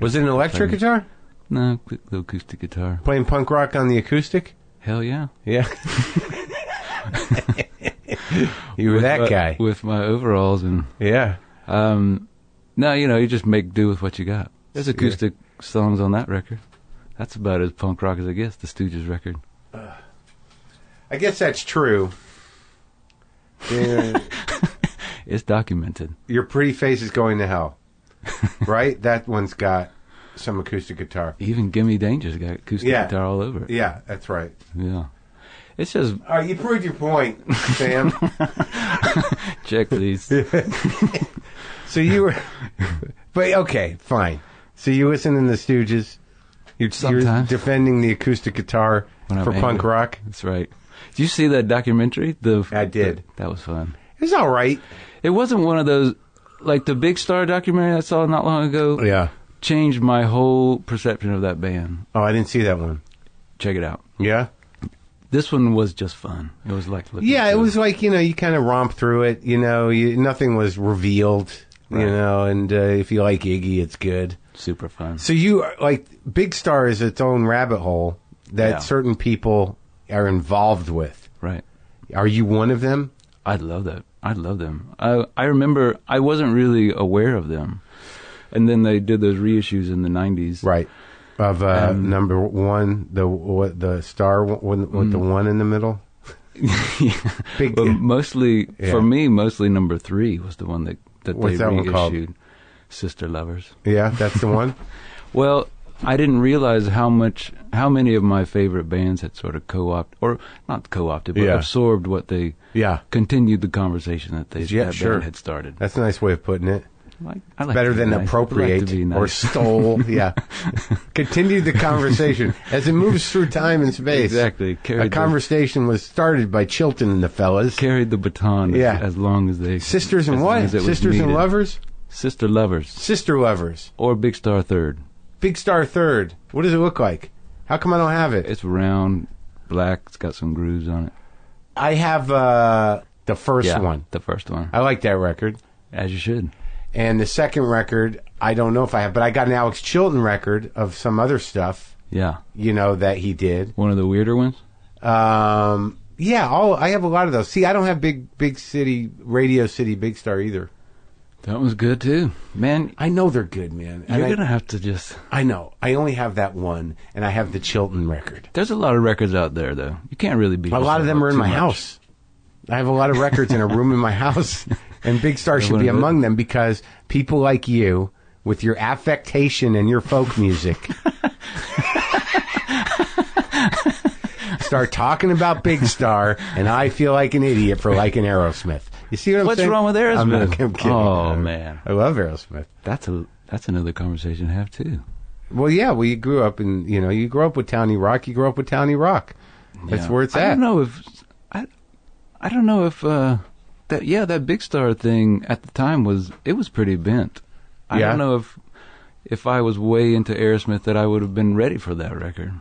Was it an electric guitar? No, the acoustic guitar. Playing punk rock on the acoustic? Hell yeah. Yeah. You were that guy. with my overalls and Yeah. no, you just make do with what you got. There's acoustic songs on that record. That's about as punk rock as it gets. The Stooges record. I guess that's true. Yeah. It's documented. Your Pretty Face is Going to Hell. Right? That one's got some acoustic guitar. Even Gimme Danger's got acoustic guitar all over it. Yeah, that's right. Yeah. It's just... All right, you proved your point, Sam. Check, please. So you were... But, okay, fine. So you listen to the Stooges. You're defending the acoustic guitar for punk rock. That's right. Did you see that documentary? I did. That was fun. It was all right. It wasn't one of those... Like the Big Star documentary I saw not long ago. Yeah. Changed my whole perception of that band. Oh, I didn't see that one. Check it out. Yeah? This one was just fun. It was like it was like, you kind of romp through it, nothing was revealed, right. And if you like Iggy, it's good. Super fun. So Big Star is its own rabbit hole that certain people are involved with. Right. Are you one of them? I'd love that. I'd love them. I remember I wasn't really aware of them. And then they did those reissues in the 90s. Right. Of number one, the star with the one in the middle. Big, but mostly for me, number 3 was the one that What's they that reissued. One called? Sister Lovers. Yeah, that's the one. Well, I didn't realize how many of my favorite bands had sort of not co-opted, but absorbed what they continued the conversation that band had started. That's a nice way of putting it. I like better than appropriate or stole. Yeah. Continued the conversation as it moves through time and space. Exactly. A conversation was started by Chilton and the fellas. Carried the baton as long as they... Sisters and what? Sisters and Lovers? Sister Lovers. Sister Lovers. Or Big Star Third. Big Star Third. What does it look like? How come I don't have it? It's round, black. It's got some grooves on it. I have the first one. The first one. I like that record. As you should. And the second record, I don't know if I have, but I got an Alex Chilton record of some other stuff. Yeah. That he did. One of the weirder ones? Yeah, I have a lot of those. See, I don't have big city, Radio City Big Star either. That was good too. Man, I know they're good, man. You're going to have to just... I know. I only have that one, and I have the Chilton record. There's a lot of records out there, though. You can't really beat a lot of them are in my house. I have a lot of records in a room in my house, and Big Star should be among them because people like you, with your affectation and your folk music, start talking about Big Star, and I feel like an idiot for liking Aerosmith. You see what I'm saying? What's wrong with Aerosmith? I'm kidding. Oh, man. I love Aerosmith. That's another conversation to have, too. Well, yeah, you grew up you grew up with Townie Rock. You grew up with Townie Rock. That's where it's at. I don't know if that Big Star thing at the time was pretty bent. I don't know if I was way into Aerosmith that I would have been ready for that record.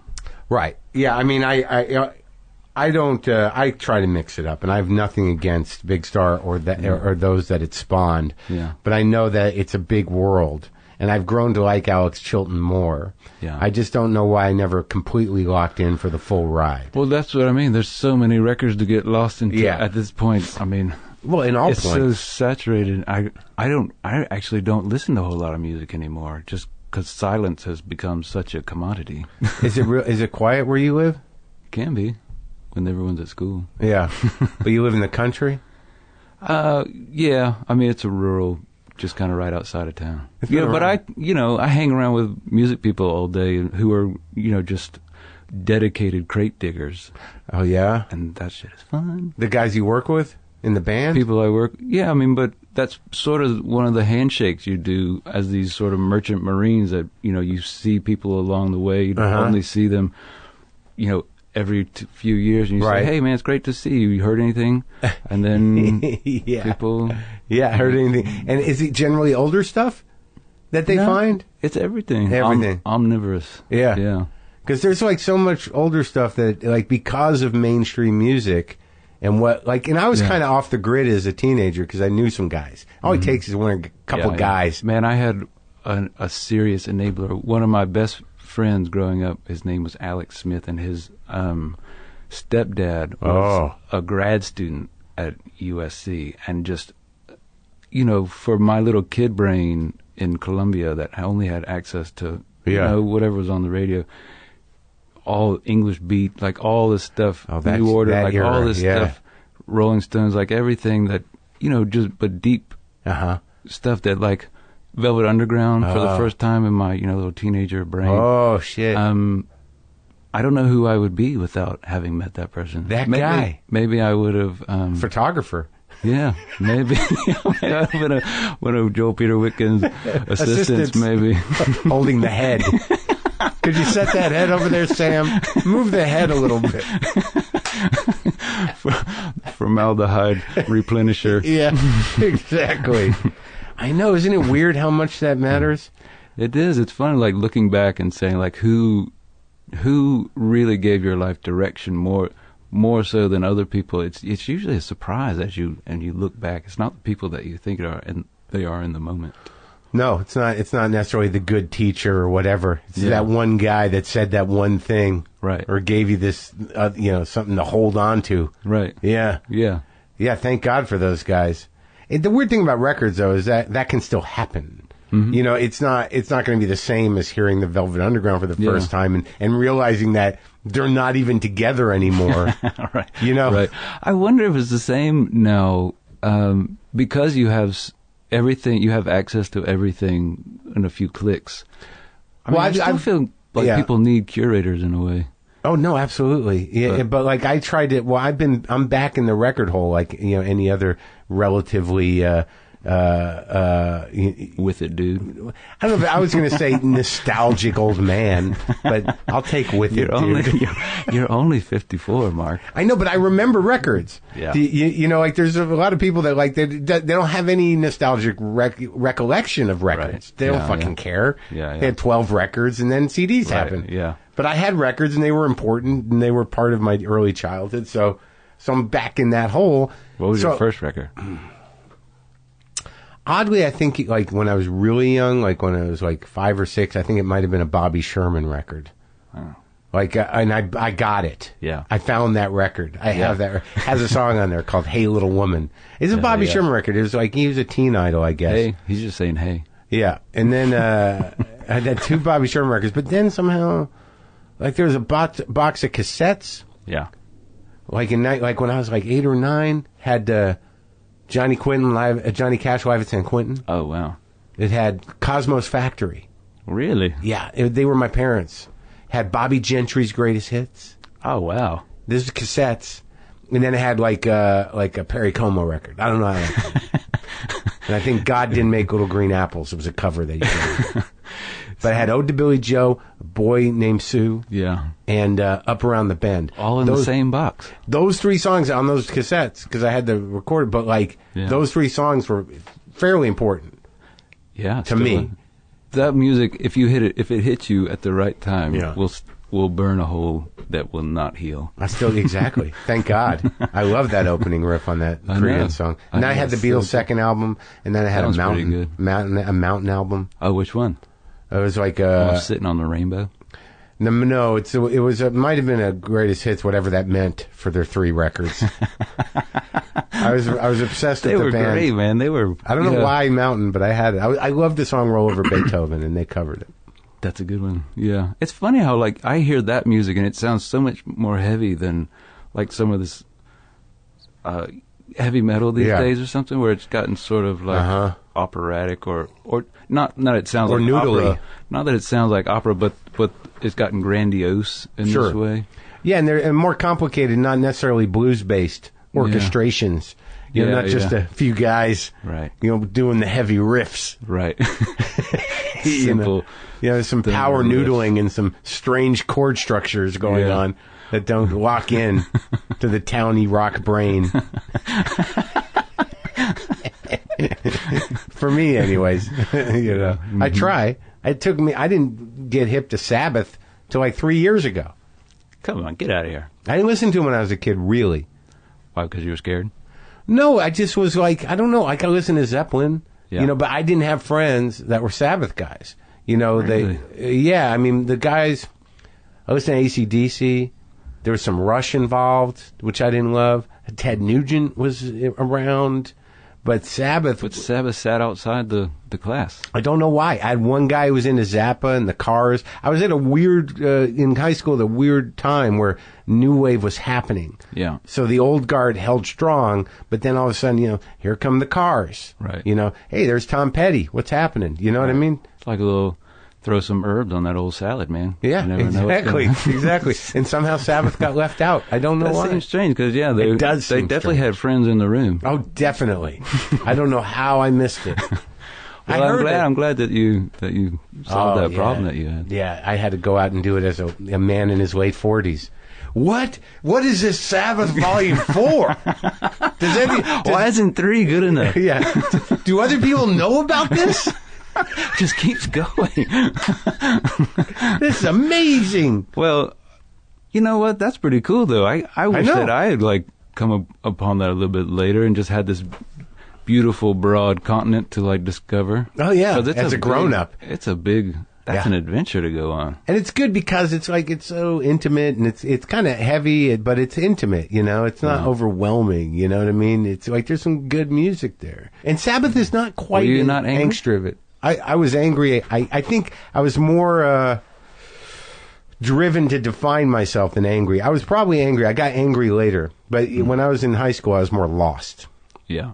Right. Yeah, I mean, I don't. I try to mix it up, and I have nothing against Big Star or those that it spawned. Yeah. But I know that it's a big world, and I've grown to like Alex Chilton more. Yeah. I just don't know why I never completely locked in for the full ride. Well, that's what I mean. There's so many records to get lost into at this point. I mean, well, in all it's points, so saturated. I actually don't listen to a whole lot of music anymore, just because silence has become such a commodity. Is it quiet where you live? Can be. When everyone's at school. Yeah. But you live in the country? Yeah. I mean, it's a rural, just kind of right outside of town. But I hang around with music people all day who are, just dedicated crate diggers. Oh, yeah? And that shit is fun. The guys you work with in the band? People I work... Yeah, I mean, but that's sort of one of the handshakes you do as these sort of merchant marines that, you see people along the way. You don't only see them, every few years, and you say, "Hey, man, it's great to see you. You heard anything?" And then people, heard anything? And is it generally older stuff that they find? It's everything. Everything. Omnivorous. Yeah. Because there's so much older stuff that because of mainstream music and and I was kind of off the grid as a teenager because I knew some guys. All it takes is a couple guys. Man, I had a serious enabler. One of my best friends growing up, his name was Alex Smith, and his stepdad was a grad student at USC, and just for my little kid brain in Columbia that only had access to whatever was on the radio, all English beat, like all this stuff, New Order, like all this stuff, Rolling Stones, like everything that just but deep stuff that Velvet Underground for the first time in my, little teenager brain. Oh, shit. I don't know who I would be without having met that person. Guy. Maybe I would have... photographer. Yeah, maybe. Maybe I would have one of Joel Peter Whitkin's assistants, maybe. Holding the head. Could you set that head over there, Sam? Move the head a little bit. Formaldehyde replenisher. Yeah, exactly. I know. Isn't it weird how much that matters? It is. It's fun, like, looking back and saying, like, who really gave your life direction more so than other people. It's usually a surprise as you look back. It's not the people that you think they are in the moment. No, it's not. It's not necessarily the good teacher or whatever. It's that one guy that said that one thing, right? Or gave you this, something to hold on to, right? Yeah, yeah, yeah. Thank God for those guys. The weird thing about records, though, is that can still happen. Mm-hmm. It's not going to be the same as hearing the Velvet Underground for the first time and realizing that they're not even together anymore. Right. Right. I wonder if it's the same now, because you have everything, you have access to everything in a few clicks. I still feel like people need curators in a way. Oh no, absolutely. Yeah, but like I tried to. Well, I'm back in the record hole, like any other relatively. With it, dude. I don't know if I was going to say nostalgic old man, but I'll take with it, dude. You're only 54, Mark. I know, but I remember records. Yeah. Like there's a lot of people that like they don't have any nostalgic recollection of records. Right. They don't fucking care. Yeah. They had 12 records and then CDs happened. Yeah. But I had records and they were important and they were part of my early childhood. So I'm back in that hole. What was your first record? Oddly, I think like when I was really young, like when I was like 5 or 6, I think it might have been a Bobby Sherman record. Oh. Like, and I got it. Yeah. I found that record. I have that. It has a song on there called "Hey Little Woman." It's a Bobby Sherman record. It was like he was a teen idol, I guess. Hey, he's just saying hey. Yeah, and then I had 2 Bobby Sherman records, but then somehow, like there was a box of cassettes. Yeah. Like when I was like 8 or 9, had. Johnny Quinton live, Johnny Cash live at San Quentin. Oh, wow. It had Cosmo's Factory. Really? Yeah, they were my parents. Had Bobby Gentry's greatest hits. Oh, wow. This is cassettes. And then it had like a Perry Como record. I don't know how that And I think God Didn't Make Little Green Apples. It was a cover that he did. But I had Ode to Billy Joe, A Boy Named Sue, and Up Around the Bend. All in the same box. Those 3 songs on those cassettes, because I had to record it, but those 3 songs were fairly important. Yeah, to me. That music, if it hits you at the right time, will burn a hole that will not heal. Exactly. Thank God. I love that opening riff on that Creedence song. And then I had the Beatles' second album, and then I had a mountain album. Oh, which one? It was like Sitting on the Rainbow. No, it might have been a greatest hits, whatever that meant for their 3 records. I was obsessed with the band. They were great, man. They were. I don't know why Mountain, but I had it. I loved the song "Roll Over Beethoven," and they covered it. That's a good one. Yeah, it's funny how like I hear that music and it sounds so much more heavy than like some of this heavy metal these days or something, where it's gotten sort of like operatic or not that it sounds like noodly. Opera, not that it sounds like opera, but it's gotten grandiose in this way. Yeah, and they're more complicated, not necessarily blues based orchestrations. Not just a few guys, right? Doing the heavy riffs, right? Simple. There's some power noodling and some strange chord structures going on that don't lock in to the towny rock brain. For me, anyways. I try. I didn't get hip to Sabbath till like 3 years ago. Come on, get out of here. I didn't listen to them when I was a kid, really. Why? Because you were scared? No, I just was like, I don't know. I could listen to Zeppelin, Yeah. But I didn't have friends that were Sabbath guys. Really? I mean, the guys, I listened to AC/DC. There was some Rush involved, which I didn't love. Ted Nugent was around. But Sabbath sat outside the class. I don't know why. I had one guy who was into Zappa and the Cars. I was at a weird, in high school, the weird time where New Wave was happening. Yeah. So the old guard held strong, but then all of a sudden, here come the Cars. Right. Hey, there's Tom Petty. What's happening? You know what I mean? It's like a little... Throw some herbs on that old salad, man. Yeah, exactly. And somehow Sabbath got left out. I don't know why. That seems strange because they definitely had friends in the room. Oh, definitely. I don't know how I missed it. Well, I'm glad that you solved that problem that you had. Yeah, I had to go out and do it as a man in his late 40s. What is this Sabbath Volume 4? Why isn't 3 good enough? Yeah. Do other people know about this? Just keeps going. This is amazing. Well, you know what? That's pretty cool, though. I wish that I had come upon that a little bit later and just had this beautiful, broad continent to discover. Oh yeah, as a grown up, it's a big. That's an adventure to go on. And it's good because it's so intimate and it's kind of heavy, but it's intimate, It's not overwhelming, you know what I mean? It's there's some good music there. And Sabbath is not quite not angst of it. I was angry. I think I was more driven to define myself than angry. I was probably angry. I got angry later. But when I was in high school, I was more lost. Yeah.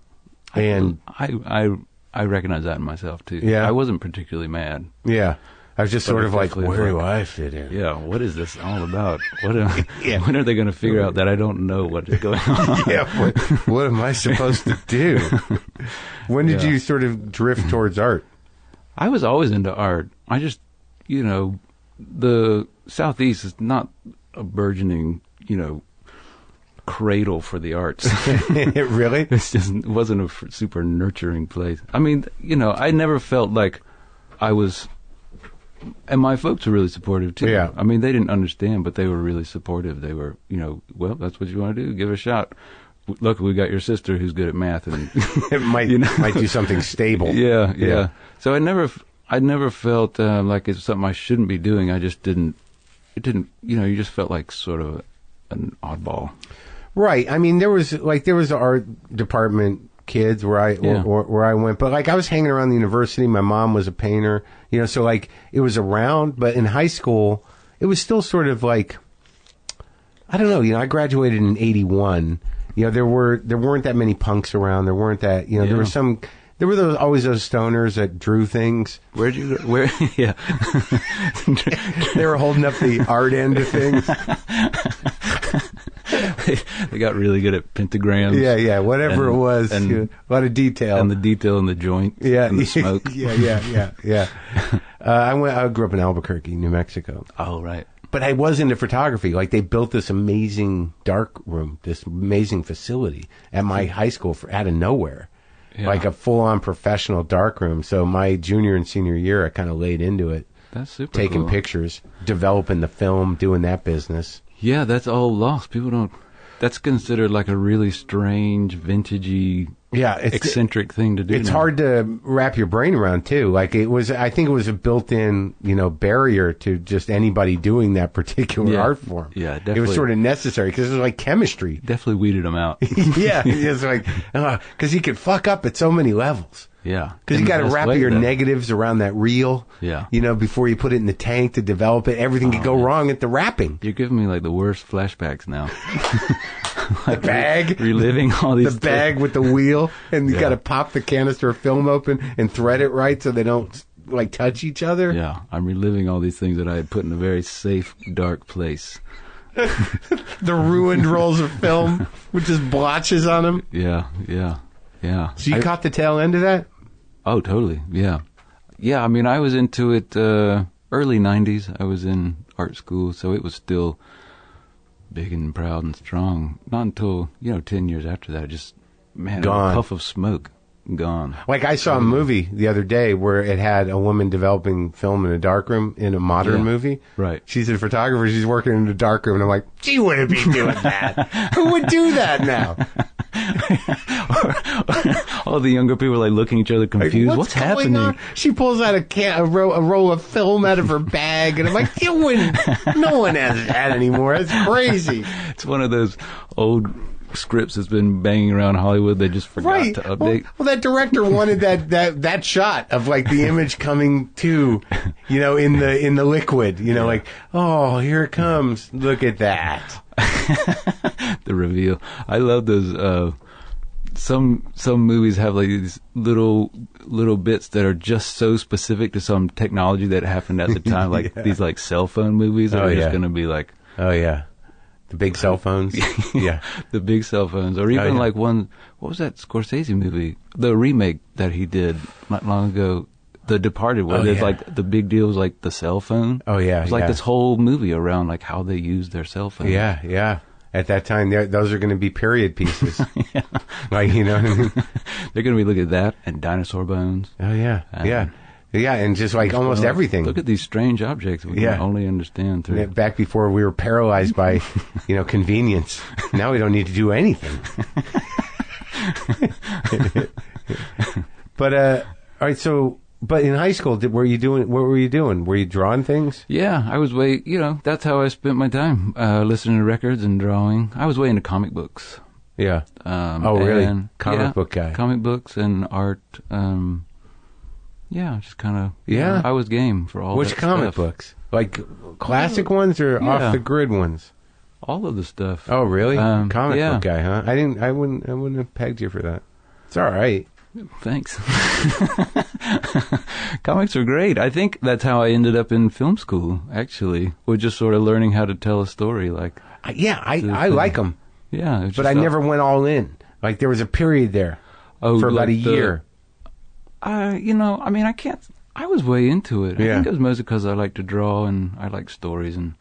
And I recognize that in myself, too. Yeah. I wasn't particularly mad. Yeah. I was just sort of where do I fit in? Yeah, what is this all about? When are they going to figure out that I don't know what is going on? Yeah, what am I supposed to do? When did you sort of drift towards art? I was always into art. I just, the Southeast is not a burgeoning, cradle for the arts. Really? It wasn't a super nurturing place. I mean, I never felt like I was, and my folks were really supportive too. Yeah. I mean, they didn't understand, but they were really supportive. They were, well, that's what you want to do. Give it a shot. Look, we got your sister who's good at math, and it might do something stable. Yeah. So I never felt like it's something I shouldn't be doing. I just didn't. It didn't. You just felt like sort of an oddball. Right. I mean, there was art department kids where I went, but I was hanging around the university. My mom was a painter, so it was around. But in high school, it was still sort of I don't know. I graduated in '81. There weren't that many punks around. There weren't that. There were always those stoners that drew things. Where'd you go? Where? Yeah. They were holding up the art end of things. They got really good at pentagrams. Yeah, whatever it was. And a lot of detail. And the detail in the joint. Yeah. And the smoke. Yeah. I grew up in Albuquerque, New Mexico. Oh, right. But I was into photography. They built this amazing dark room, this amazing facility at my high school out of nowhere. Yeah. A full-on professional dark room. So my junior and senior year, I kind of laid into it. That's super taking cool. pictures, developing the film, doing that business. Yeah, that's all lost. People don't... That's considered a really strange, vintagey, eccentric thing to do. It's hard to wrap your brain around, too. I think it was a built-in, barrier to just anybody doing that particular art form. Yeah, definitely. It was sort of necessary because it was like chemistry. Definitely weeded them out. Yeah, it's because you could fuck up at so many levels. Yeah. Because you got to wrap your negatives around that reel. Yeah. Before you put it in the tank to develop it. Everything could go wrong at the wrapping. You're giving me the worst flashbacks now. The bag. Reliving all these The bag with the wheel. And you got to pop the canister of film open and thread it right so they don't touch each other. Yeah. I'm reliving all these things that I had put in a very safe, dark place. The ruined rolls of film with just blotches on them. Yeah. So you caught the tail end of that? Oh, totally. Yeah. Yeah, I mean, I was into it early 90s. I was in art school, so it was still big and proud and strong. Not until, 10 years after that, just, man, gone. A puff of smoke. Gone. I saw a movie the other day where it had a woman developing film in a darkroom in a modern movie. Right. She's a photographer. She's working in a dark room, and I'm like, she wouldn't be doing that. Who would do that now? All the younger people are looking at each other confused. What's happening? On? She pulls out a roll of film out of her bag, and I'm like, you wouldn't. No one has that anymore. It's crazy. It's one of those old scripts that's been banging around Hollywood. They just forgot to update. Well, that director wanted that shot of like the image coming to, in the liquid. Like, oh, here it comes. Look at that. The reveal. I love those. Some movies have like these little bits that are just so specific to some technology that happened at the time, like these like cell phone movies that are just going to be like, oh yeah, the big cell phones, yeah, the big cell phones, or even like one. What was that Scorsese movie? The remake that he did not long ago, The Departed, where there's like the big deal was like the cell phone. Oh yeah, it's like this whole movie around like how they use their cell phone. Yeah, yeah. At that time, those are going to be period pieces. Like, you know what I mean? They're going to be looking at that and dinosaur bones. Oh, yeah. Yeah, and just like almost everything. Look at these strange objects we can only understand through. Back before we were paralyzed by, convenience. Now we don't need to do anything. But, all right, so... But in high school, what were you doing? Were you drawing things? Yeah, I was that's how I spent my time, listening to records and drawing. I was way into comic books. Yeah. Oh, really? Comic book guy. Comic books and art. Just kind of. Yeah. I was game for all. Which comic books? Like classic ones or off the grid ones? All of the stuff. Oh, really? Comic book guy, huh? I wouldn't have pegged you for that. It's all right. Thanks. Comics are great. I think that's how I ended up in film school, actually. We're just sort of learning how to tell a story. I like them. Yeah. But I never went all in. Like, there was a period there for about a year. I was way into it. I think it was mostly because I like to draw and I like stories. And,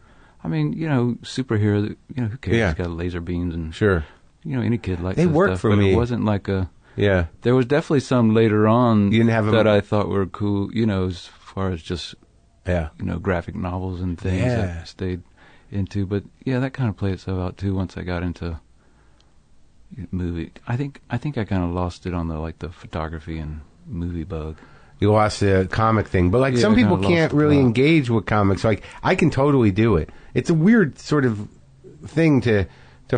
superhero, who cares? Yeah. It's got laser beams and... Sure. Any kid likes that stuff. They worked for me. But it wasn't like a... Yeah. There was definitely some later on you didn't have that I thought were cool, as far as just, yeah, graphic novels and things that I stayed into. But, that kind of played itself out, too, once I got into movie. I think I kind of lost it on the photography and movie bug. You lost the comic thing. But, some people can't really engage with comics. Like, I can totally do it. It's a weird sort of thing to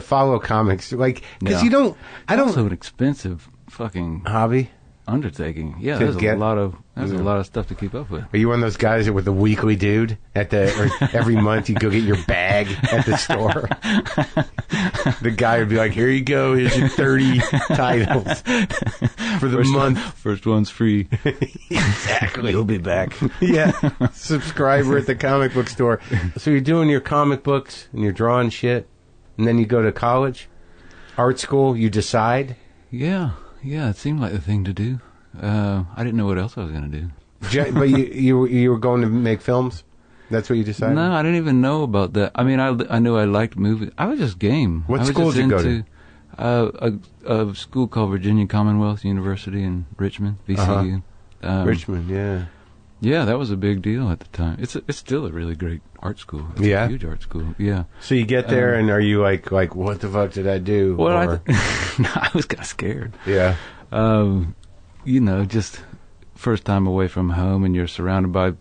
follow comics. Like, because you don't... It's also an expensive... fucking hobby undertaking. Yeah, there's a lot of stuff to keep up with. Are you one of those guys that with the weekly dude or every month you go get your bag at the store? The guy would be like, "Here you go. Here's your 30 titles for the month. First one's free." Exactly. You'll be back. Yeah, subscriber at the comic book store. So you're doing your comic books and you're drawing shit, and then you go to college, art school. You decide. Yeah, it seemed like the thing to do. I didn't know what else I was going to do. But you were going to make films? That's what you decided? No, I didn't even know about that. I mean, I knew I liked movies. I was just game. What school did you go to? A school called Virginia Commonwealth University in Richmond, VCU. Richmond, yeah. Yeah, that was a big deal at the time. It's still a really great art school. It's a huge art school. Yeah. So you get there and are you like what the fuck did I do? Well, I was kind of scared. Yeah. Just first time away from home and you're surrounded by,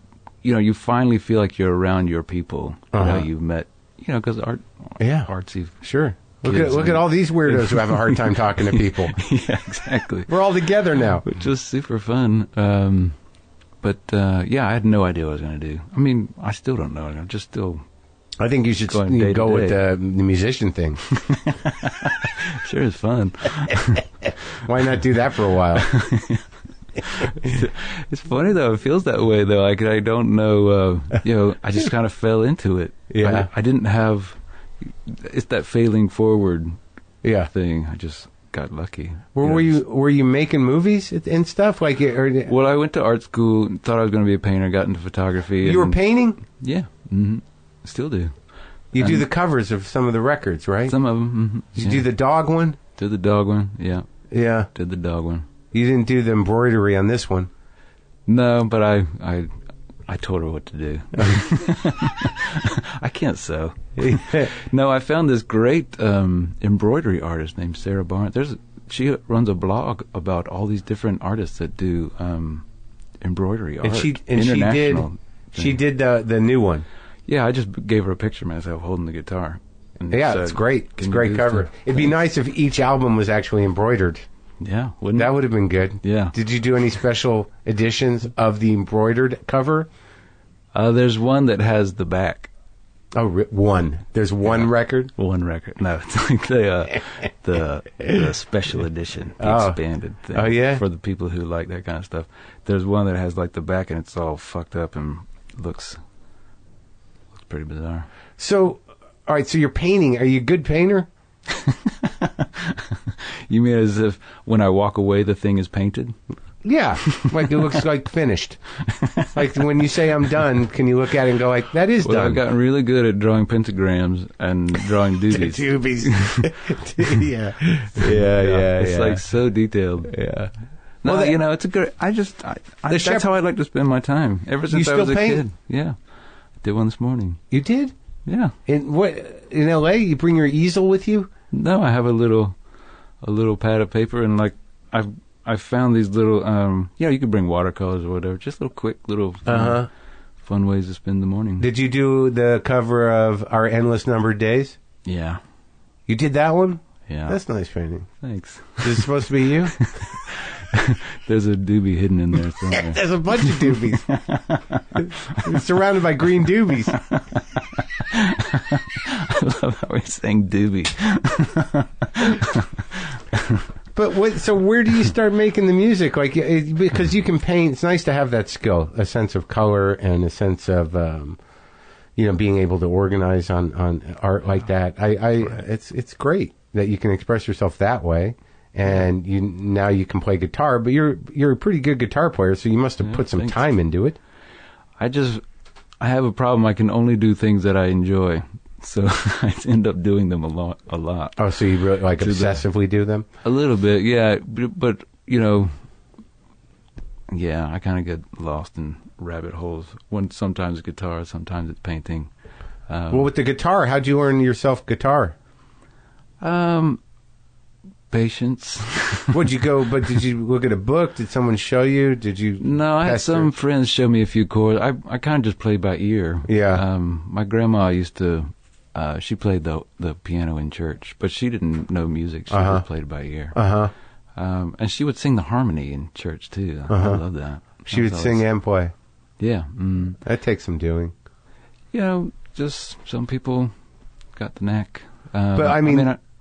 you finally feel like you're around your people. You've met, because artsy. Sure. Look at all these weirdos who have a hard time talking to people. Yeah, exactly. We're all together now. Which was super fun. But I had no idea what I was going to do. I mean, I still don't know. I'm just still... I think you should go with the musician thing. Sure is fun. Why not do that for a while? It's funny, though. It feels that way, though. Like, I don't know. I just kind of fell into it. Yeah. I didn't have... It's that failing forward thing. I just... got lucky. Were you making movies and stuff like? Well, I went to art school. Thought I was going to be a painter. Got into photography. You were painting? Yeah, mm-hmm. Still do. You do the covers of some of the records, right? Some of them. Mm-hmm. Did you do the dog one? Did the dog one? Yeah. Yeah. Did the dog one? You didn't do the embroidery on this one. No, but I told her what to do. I can't sew. No, I found this great embroidery artist named Sarah Barnes. She runs a blog about all these different artists that do embroidery art. She did the new one. Yeah, I just gave her a picture of myself holding the guitar. And Yeah, said, it's great. It's a great do cover. stuff? It'd be nice if each album was actually embroidered. Yeah, wouldn't That it? would have been good. Yeah. Did you do any special editions of the embroidered cover? There's one that has the back. Oh, one. There's one record? One record. No, it's like the special edition, the expanded thing. Oh, yeah? For the people who like that kind of stuff. There's one that has like the back and it's all fucked up and looks pretty bizarre. So, all right, so you're painting. Are you a good painter? You mean as if when I walk away the thing is painted? Yeah, like it looks like finished. Like when you say I'm done, can you look at it and go like, that is Well, done? I've gotten really good at drawing pentagrams and drawing doobies. Doobies. yeah. Yeah. It's like so detailed. Yeah. No, Well, you know, it's a good. That's how I like to spend my time. Ever since I was a kid. Yeah, I did one this morning. You did? Yeah. In L.A., you bring your easel with you? No, I have a little pad of paper and like I found these little you could bring watercolors or whatever, just little quick little fun ways to spend the morning. Did you do the cover of Our Endless Numbered Days? Yeah. You did that one? Yeah. That's nice painting. Thanks. Is it supposed to be you? There's a doobie hidden in there somewhere. There's a bunch of doobies. It's surrounded by green doobies. I love how we're saying doobie. But so where do you start making the music? Like, because you can paint. It's nice to have that skill, a sense of color and a sense of, being able to organize on art like that. It's great that you can express yourself that way, and now you can play guitar. But you're a pretty good guitar player, so you must have put some time into it. I have a problem. I can only do things that I enjoy. So I end up doing them a lot. Oh, so you really obsessively do them? A little bit, yeah. But I kind of get lost in rabbit holes. Sometimes it's guitar, sometimes it's painting. Well, with the guitar, how'd you learn yourself guitar? Patience. Did you look at a book? Did someone show you? Did you? No, I had some friends show me a few chords. I kind of just played by ear. Yeah. My grandma used to. She played the piano in church, but she didn't know music. She just played by ear. And she would sing the harmony in church too. I love that. She would sing and play. Yeah. That takes some doing. Just some people got the knack. But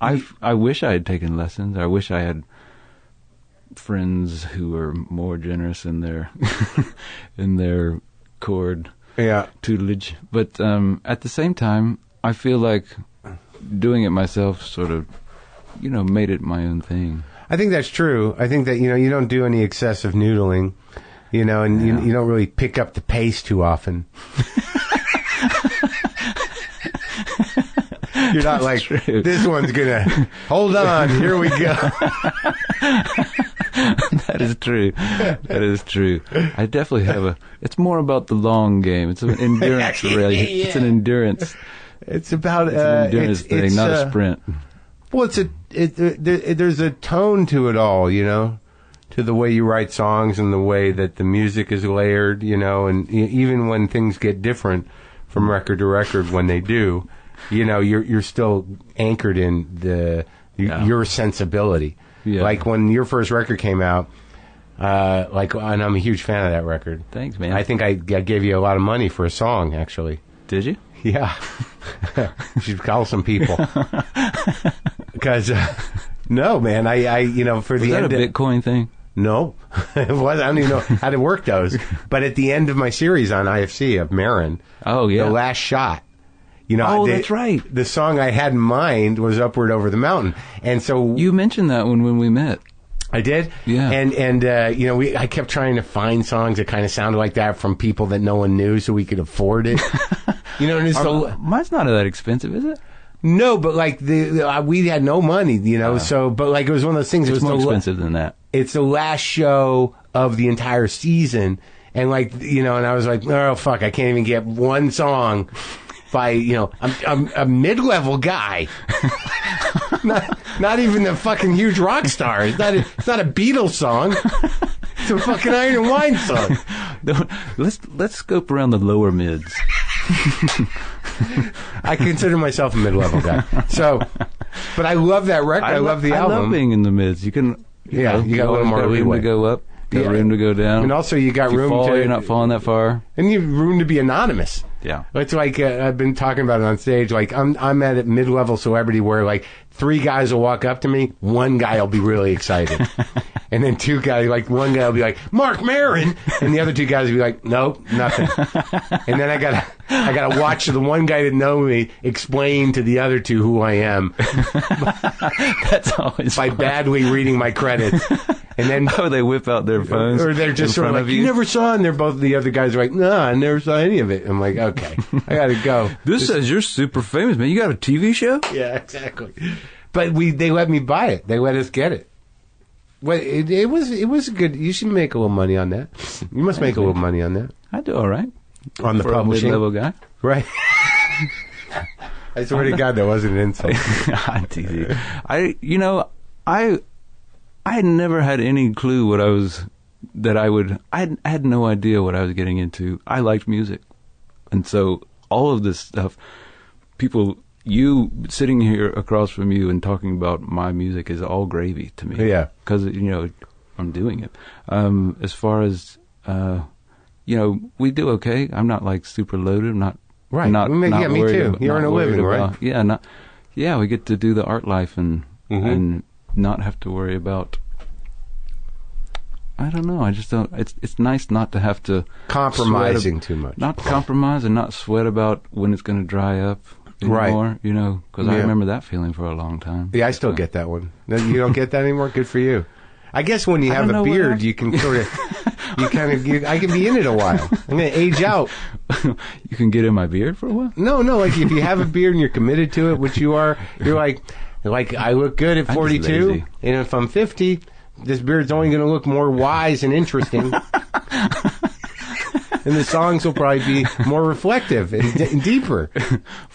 I wish I had taken lessons. I wish I had friends who were more generous in their in their chord tutelage. But at the same time, I feel like doing it myself sort of, made it my own thing. I think that's true. I think that, you don't do any excessive noodling, and you don't really pick up the pace too often. You're not like, true. This one's gonna, hold on, here we go. That is true. That is true. I definitely have it's more about the long game. It's an endurance, really. Yeah. It's an endurance. It's about an endurance thing, not a sprint. Well, there's a tone to it all, to the way you write songs and the way that the music is layered, and even when things get different from record to record, when they do, you're still anchored in your sensibility. Yeah. Like when your first record came out, and I'm a huge fan of that record. Thanks, man. I think I gave you a lot of money for a song, actually. Did you? Yeah. You should call some people. Because, no, man, for the end. Was that a Bitcoin thing? No. It was. I don't even know how to work those. But at the end of my series on IFC of Maron, the last shot, that's right. The song I had in mind was Upward Over the Mountain. And so you mentioned that when we met. I did? Yeah. And I kept trying to find songs that kind of sounded like that from people that no one knew so we could afford it. And it's mine's not that expensive, is it? No, but like we had no money, so, but like it was one of those things. It's more expensive than that. It's the last show of the entire season. And like, and I was like, oh, fuck, I can't even get one song by, I'm a mid-level guy. Not even a fucking huge rock star. It's not a Beatles song. It's a fucking Iron and Wine song. Let's scope around the lower mids. I consider myself a mid-level guy. So, but I love that record. I love the album. I love being in the mids. You can, you got a little more room to go up, got room to go down, and also you got room to. You're not falling that far, and you have room to be anonymous. Yeah, it's like I've been talking about it on stage. Like I'm at a mid-level celebrity where like 3 guys will walk up to me, 1 guy will be really excited, and then 2 guys, like 1 guy will be like Marc Maron, and the other 2 guys will be like, nope, nothing. And then I gotta watch the 1 guy that knows me explain to the other 2 who I am. That's always by fun. Badly reading my credits. And then they whip out their phones, or they're just sort of like, you never saw, and they're both the other guys are like, no, I never saw any of it. I'm like, okay, I gotta go. This says you're super famous, man. You got a TV show? Yeah, exactly. But they let me buy it. They let us get it. Well, it was good. You should make a little money on that. You must make a little money on that. I do all right on the for publishing. A mid-level guy, right? I swear to God, that wasn't an insult. I'm teasing. I had never had any clue what I was, I had no idea what I was getting into. I liked music. And so all of this stuff, you sitting here across from you and talking about my music is all gravy to me. Yeah. Because, I'm doing it. As far as, we do okay. I'm not like super loaded. I'm not, right. Not me too. About, You're in a living, right? Yeah, we get to do the art life and not have to worry about. I don't know. I just don't. It's nice not to have to compromising too much. Not compromise and not sweat about when it's going to dry up anymore. Right. Because I remember that feeling for a long time. Yeah, I still get that one. You don't get that anymore. Good for you. I guess when you have a beard, you can sort of. I can be in it a while. I'm going to age out. You can get in my beard for a while? No. Like if you have a beard and you're committed to it, which you are, you're like I look good at 42, and if I'm 50, this beard's only going to look more wise and interesting. And the songs will probably be more reflective and deeper.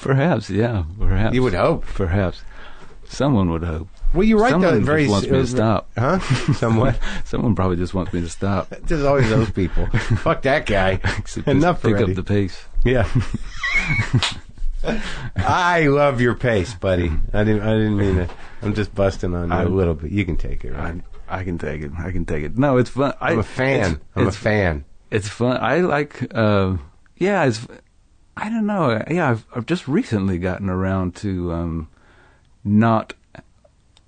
Perhaps, yeah. Perhaps. You would hope. Perhaps. Someone would hope. Well, you're right. Someone just wants me to stop. Huh? Somewhat. Someone probably just wants me to stop. There's always those people. Fuck that guy. Enough pick already. Up the pace. Yeah. I love your pace, buddy. I didn't mean it. I'm just busting on you a little bit. You can take it, right? I can take it. No, it's fun. I'm a fan. I'm a fan. It's fun. I like. I don't know. Yeah, I've just recently gotten around to not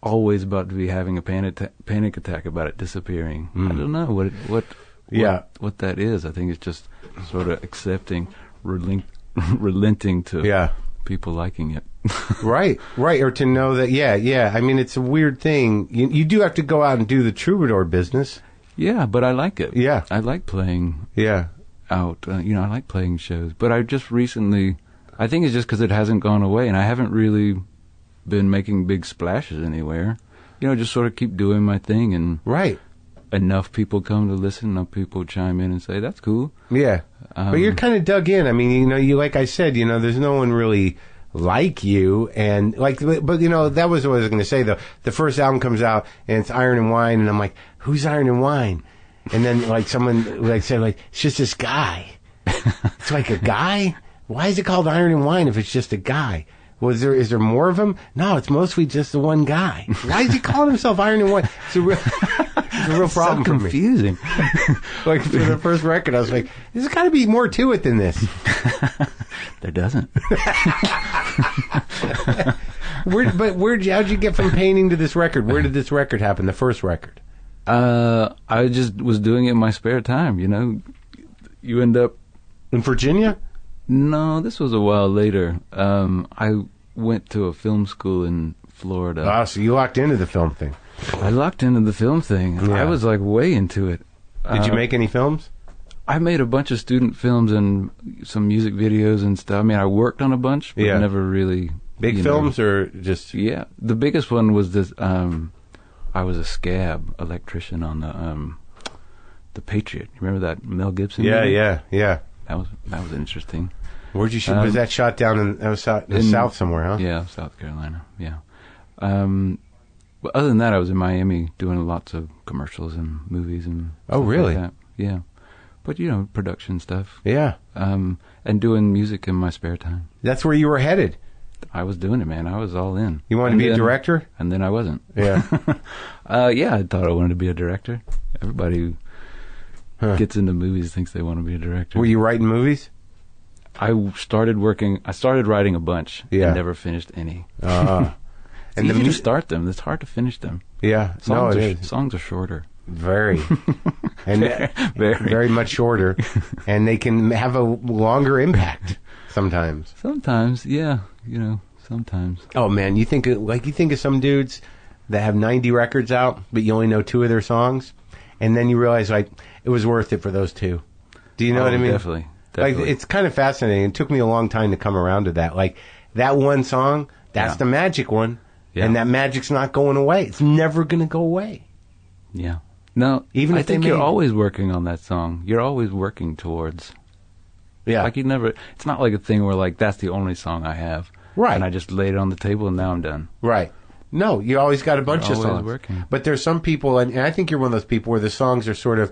always about to be having a panic attack about it disappearing. I don't know what that is. I think it's just sort of accepting, relenting to people liking it. Right. Or to know that, I mean, it's a weird thing. You do have to go out and do the troubadour business. Yeah, but I like it. Yeah. I like playing out. I like playing shows. But I just recently, I think it's just because it hasn't gone away, and I haven't really been making big splashes anywhere. Just sort of keep doing my thing, and enough people come to listen, enough people chime in and say, that's cool. Yeah. But you're kind of dug in. I mean, you like I said, there's no one really like you, and but that was what I was going to say, though. The first album comes out, and it's Iron and Wine, and I'm like, who's Iron and Wine? And then, someone, said, it's just this guy. It's like a guy? Why is it called Iron and Wine if it's just a guy? Well, is there more of him? No, it's mostly just the one guy. Why is he calling himself Iron and Wine? It's a real problem so confusing. For the first record, I was like, there's got to be more to it than this. There doesn't. How'd you get from painting to this record? Where did this record happen, the first record? I just was doing it in my spare time, You end up... In Virginia? No, this was a while later. I went to a film school in Florida. Ah, so you locked into the film thing. I locked into the film thing. Yeah. I was way into it. Did you make any films? I made a bunch of student films and some music videos and stuff. I mean, I worked on a bunch, but never really... Big films or just... Yeah. The biggest one was this... I was a scab electrician on the Patriot. You remember that Mel Gibson movie? Yeah. That was interesting. Where'd you shoot? Was that shot down in the South somewhere, huh? Yeah, South Carolina. Yeah. But other than that, I was in Miami doing lots of commercials and movies and. Oh, really? Like that. Yeah. But, production stuff. Yeah. And doing music in my spare time. That's where you were headed. I was doing it, man. I was all in. You wanted to be a director? And then I wasn't. Yeah. Yeah, I thought I wanted to be a director. Everybody who gets into movies thinks they want to be a director. Were you writing movies? I started writing a bunch and never finished any. And it's easy to start them. It's hard to finish them. Yeah. Songs are shorter. Very. And very much shorter. And they can have a longer impact sometimes. Sometimes, yeah. Sometimes. Oh, man, you think of some dudes that have 90 records out, but you only know 2 of their songs, and then you realize, it was worth it for those 2. Do you know what I mean? Definitely. It's kind of fascinating. It took me a long time to come around to that. That one song, that's the magic one, and that magic's not going away. It's never going to go away. Yeah. No, even I think you're always working on that song. You're always working towards. Yeah. It's not like a thing where that's the only song I have. Right. And I just laid it on the table and now I'm done. Right. No, you always got a bunch of songs. Working. But there's some people, and I think you're one of those people where the songs are sort of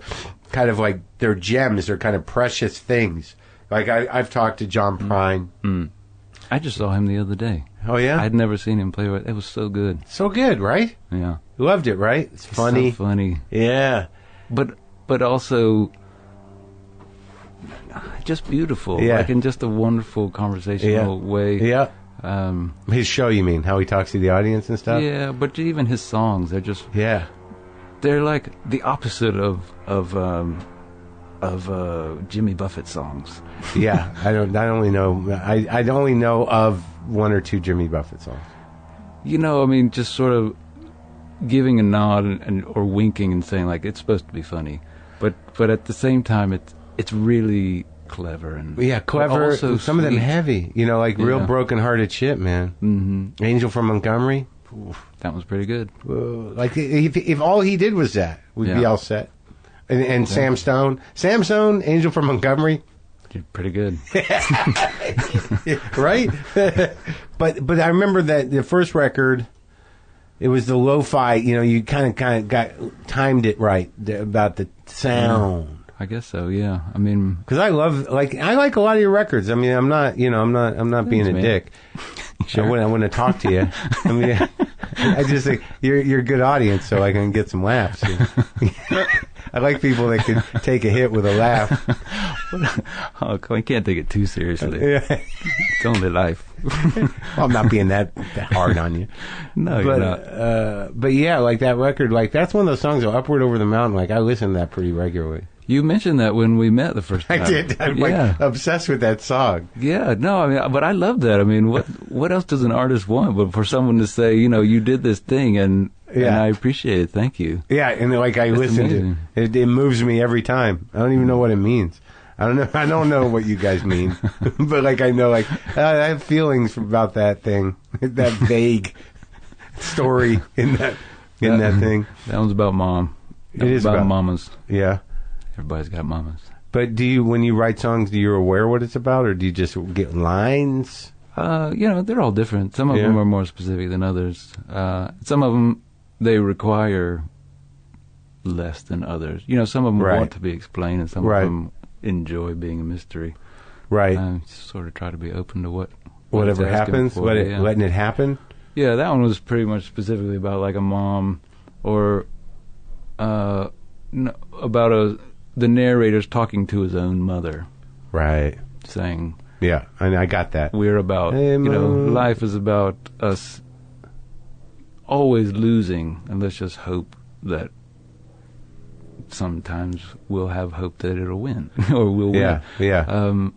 kind of like they're gems, they're kind of precious things. I've talked to John Prine. Mm. I just saw him the other day. Oh, yeah? I'd never seen him play with it. It was so good. So good, right? Yeah. You loved it, right? It's funny. So funny. Yeah. But also just beautiful. Yeah. In just a wonderful conversational way. Yeah. His show, you mean? How he talks to the audience and stuff? Yeah, but even his songs, they're just... Yeah. They're like the opposite of Jimmy Buffett songs. Yeah, I only know of 1 or 2 Jimmy Buffett songs. Just sort of giving a nod or winking and saying it's supposed to be funny, but at the same time it's really clever and clever. Also some of them heavy, real broken-hearted shit, man. Mm-hmm. Angel from Montgomery. Oof, that was pretty good. If all he did was that, we'd be all set. And Sam Stone, Angel from Montgomery. Pretty good. Right? But I remember that the first record, it was the lo-fi, you kind of got timed it right about the sound. I guess so, yeah. Because I love, I like a lot of your records. I'm not being a dick. Sure. I want to talk to you. I just think you're a good audience, so I can get some laughs. I like people that can take a hit with a laugh. Oh, I can't take it too seriously. Yeah. It's only life. Well, I'm not being that hard on you. No, you're not. But yeah, that record, that's one of those songs, Upward Over the Mountain. I listen to that pretty regularly. You mentioned that when we met the first time. I did. I'm obsessed with that song. Yeah, no, but I love that. What else does an artist want but for someone to say, you did this thing and I appreciate it. Thank you. Yeah, and I listen to it. It moves me every time. I don't even know what it means. I don't know what you guys mean, but I know I have feelings about that thing, that vague story in that thing. That one's about mom. It is about mamas. Yeah. Everybody's got mamas. But when you write songs, do you aware what it's about, or do you just get lines? They're all different. Some of them are more specific than others. Some of them, they require less than others. Some of them want to be explained, and some of them enjoy being a mystery. Right. Just sort of try to be open to whatever happens, letting it happen. Yeah, that one was pretty much specifically about a mom, or about the narrator's talking to his own mother. Right. Saying... Yeah, and I got that. We're about, life is about us always losing, and let's just hope that sometimes we'll have hope that it'll win, or we'll win. Yeah.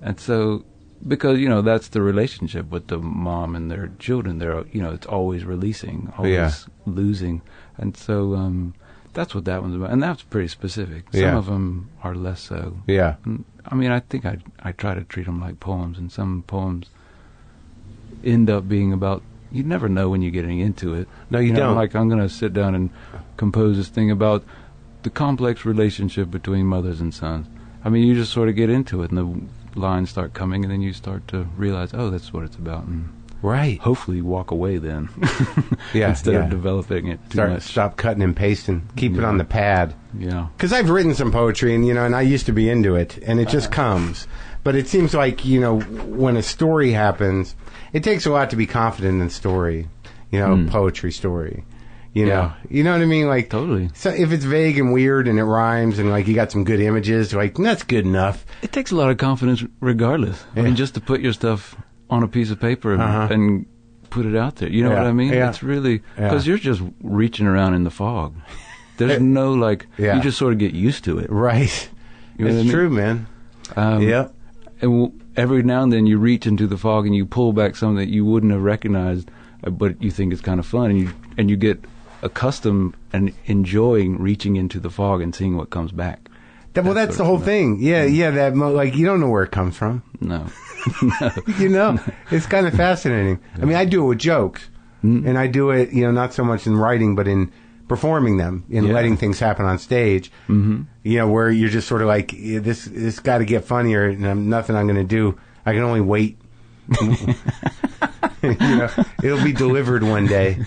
And so, because, that's the relationship with the mom and their children. They're, it's always releasing, always losing. And so, that's what that one's about, and that's pretty specific. Some of them are less so. Yeah. I think I try to treat them like poems, and some poems end up being about... You never know when you're getting into it. No, you don't. I'm going to sit down and compose this thing about the complex relationship between mothers and sons. You just sort of get into it, and the lines start coming, and then you start to realize, oh, that's what it's about. And Right. hopefully walk away then. Yeah. Instead of developing it too much. Stop cutting and pasting. Keep it on the pad. Yeah. Because I've written some poetry, and I used to be into it, and it just comes. But it seems like, when a story happens, it takes a lot to be confident in story, poetry story. You know what I mean? Like, totally. So if it's vague and weird and it rhymes and like you got some good images, like that's good enough. It takes a lot of confidence regardless. I mean, just to put your stuff on a piece of paper and put it out there. You know what I mean? Yeah. It's really, because you're just reaching around in the fog. There's no you just sort of get used to it. Right. You know it's what I mean? true, man. Yep. And every now and then you reach into the fog and you pull back something that you wouldn't have recognized, but you think it's kind of fun, and you get accustomed and enjoying reaching into the fog and seeing what comes back. That's the whole thing. Yeah. That you don't know where it comes from. No. It's kind of fascinating. I mean, I do it with jokes, and I do it, not so much in writing, but in performing them, in letting things happen on stage. Where you're just sort of like, this got to get funnier, and nothing I'm going to do. I can only wait. It'll be delivered one day.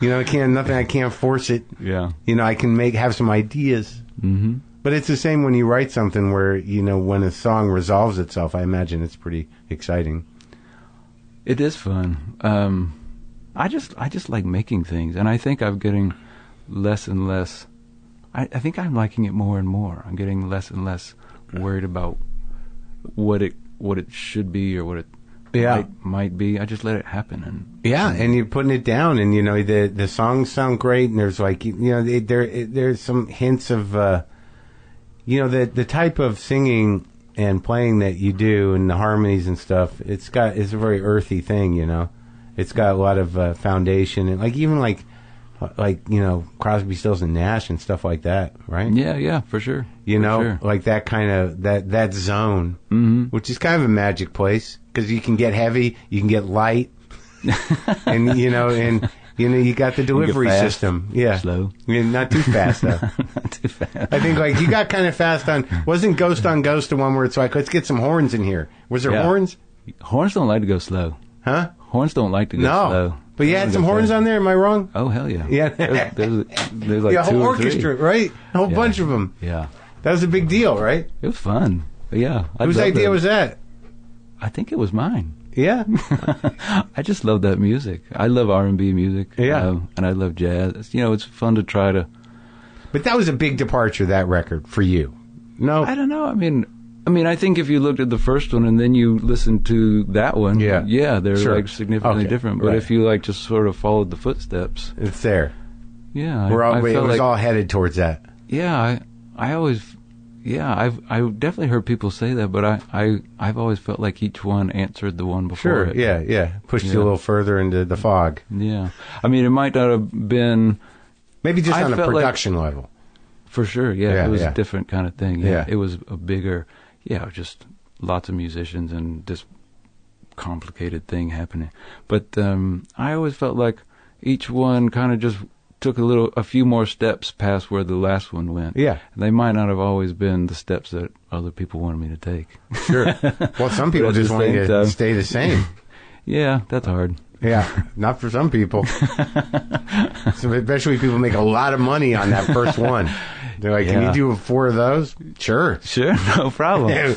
I can't force it. Yeah. I can have some ideas. But it's the same when you write something where, when a song resolves itself, I imagine it's pretty exciting. It is fun. I just like making things, and I think I'm getting less and less. I think I'm liking it more and more. I'm getting less and less worried about what it should be or what it might be. I just let it happen, and you're putting it down, and the songs sound great, and there's like there's some hints of the type of singing and playing that you do and the harmonies and stuff. It's a very earthy thing, It's got a lot of foundation, and like Crosby, Stills and Nash and stuff like that, right? Yeah, for sure. Like that kind of that zone, which is kind of a magic place because you can get heavy, you can get light, and you got the delivery system. Yeah, slow. Not too fast though. Not too fast. I think like you got kind of fast on. Wasn't Ghost on Ghost the one where it's like, let's get some horns in here? Was there horns? Horns don't like to go slow. Huh? Horns don't like to go slow. But you had some horns on there, am I wrong? Oh, hell yeah. Yeah. There's like a whole 2 or orchestra, 3. right? A whole bunch of them. Yeah. That was a big deal, right? It was fun. But yeah. Whose idea was that? I think it was mine. Yeah. I just love that music. I love R&B music. Yeah. And I love jazz. It's fun to try to... But that was a big departure, that record, for you. No? I don't know. I mean, I think if you looked at the first one and then you listened to that one, they're like significantly different. But if you just sort of followed the footsteps, it's there. Yeah, it was all headed towards that. Yeah, I've definitely heard people say that, but I've always felt like each one answered the one before it. Yeah, pushed you a little further into the fog. Yeah, I mean, it might not have been maybe just on a production level. For sure, it was a different kind of thing. Yeah, it was a bigger. Yeah, just lots of musicians and this complicated thing happening. But I always felt like each one kind of just took a few more steps past where the last one went. Yeah. They might not have always been the steps that other people wanted me to take. Sure. Well, some people just want you to stay the same. Yeah, that's hard. Yeah, not for some people. So especially people make a lot of money on that first one. They're like, can you do 4 of those? Sure, no problem.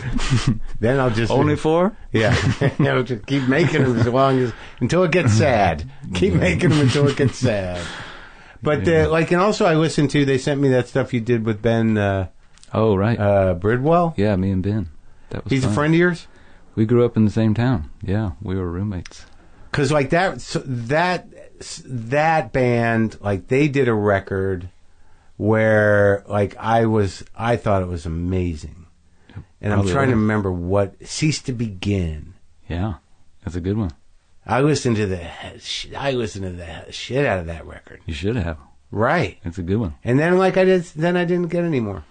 Then I'll just... Only 4? Yeah. Just keep making them until it gets sad. Keep making them until it gets sad. But, and also I listened to, they sent me that stuff you did with Ben... oh, right. Bridwell? Yeah, me and Ben. That was He's fun. a friend of yours? We grew up in the same town. Yeah, we were roommates. Because, that band, they did a record... where I thought it was amazing, and I'm trying to remember what Cease to Begin. Yeah, that's a good one. I listened to the shit out of that record. You should have. Right, it's a good one. And then I didn't get any more.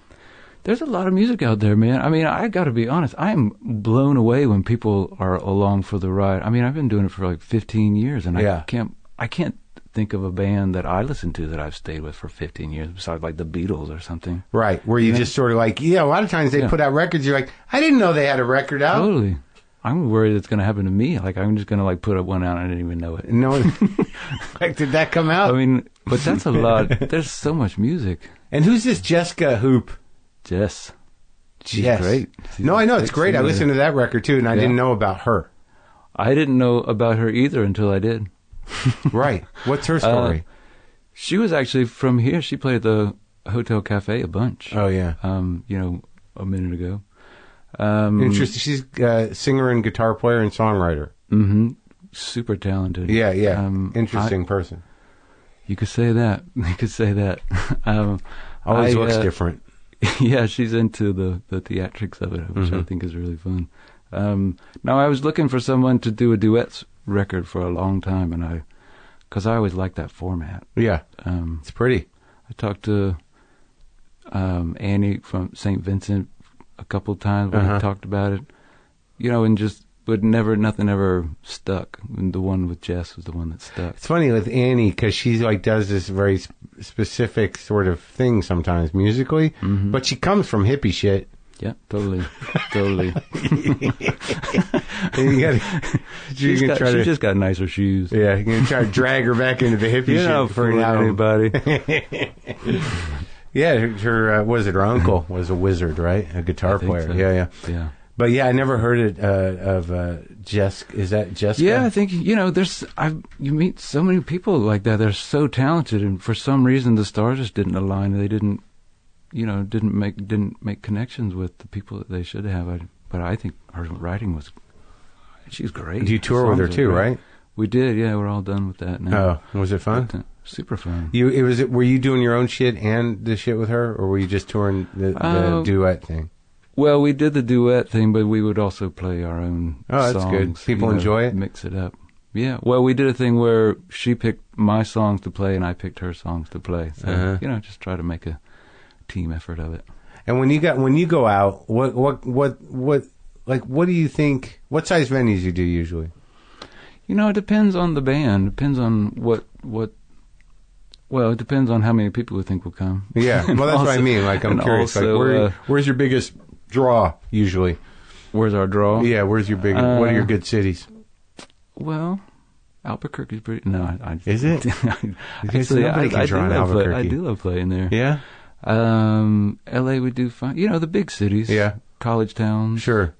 There's a lot of music out there, man. I mean, I got to be honest. I am blown away when people are along for the ride. I mean, I've been doing it for 15 years, and I can't think of a band that I listen to that I've stayed with for 15 years besides the Beatles or something. Right, where you just sort of a lot of times they put out records, you're like, I didn't know they had a record out. Totally. I'm worried it's going to happen to me. Like, I'm just going to, like, put up one out and I didn't even know it. No, like, did that come out? I mean, but that's a lot. There's so much music. And who's this Jessica Hoop? Jess. She's Yes. great. She's No, I know, it's great. I singer. listened to that record, too, and I didn't know about her. I didn't know about her either until I did. Right. What's her story? She was actually from here. She played at the Hotel Cafe a bunch. Oh, yeah. You know, a minute ago. Interesting. She's a singer and guitar player and songwriter. Mm-hmm. Super talented. Yeah. Interesting person. You could say that. You could say that. Always looks different. Yeah, she's into the theatrics of it, which I think is really fun. Now, I was looking for someone to do a duets record for a long time, and because I always liked that format. Yeah. It's pretty. I talked to Annie from St. Vincent a couple of times when we talked about it, you know, but nothing ever stuck. And the one with Jess was the one that stuck. It's funny with Annie because she like does this very specific sort of thing sometimes musically, but she comes from hippie shit. Yeah, totally. She just got nicer shoes. Yeah, you're gonna try to drag her back into the hippie shit for an album. Anybody. Yeah, her was it her uncle was a wizard, right? A guitar player. So. Yeah. But yeah, I never heard it of Jess. Is that Jessica? Yeah, I think you meet so many people like that. They're so talented, and for some reason the stars just didn't align. They didn't make connections with the people that they should have. But I think her writing she's great. You tour with her too, right? We did. Yeah, we're all done with that now. Oh, was it fun? Super fun. Were you doing your own shit and the shit with her, or were you just touring the duet thing? Well, we did the duet thing, but we would also play our own songs. That's good. People enjoy it? Mix it up. Yeah. Well, we did a thing where she picked my songs to play and I picked her songs to play. So, just try to make a team effort of it. And when you go out, what do you think? What size venues you do usually? It depends on the band. Depends on what. Well, it depends on how many people we think will come. Yeah. Well, that's what I mean. Like, I'm curious. Also, where's your biggest draw usually? Where's our draw? Yeah. Where's your big? What are your good cities? L.A. Albuquerque's pretty. No, is it? Actually, nobody can draw in Albuquerque. I do love playing there. Yeah. L.A. we do fun. The big cities. Yeah. College towns. Sure.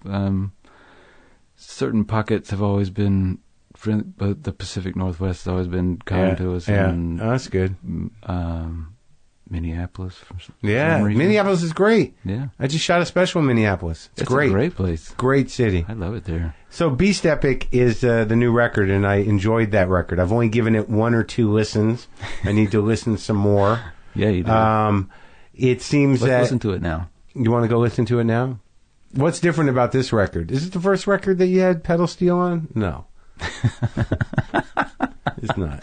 Certain pockets have always been. But the Pacific Northwest has always been kind to us. Yeah, and, that's good. Minneapolis. Minneapolis is great. Yeah. I just shot a special in Minneapolis. It's great. A great place. Great city. I love it there. So Beast Epic is the new record, and I enjoyed that record. I've only given it 1 or 2 listens. I need to listen some more. Yeah, you do. It seems Let's listen to it now. You want to go listen to it now? What's different about this record? Is it the first record that you had pedal steel on? No. It's not.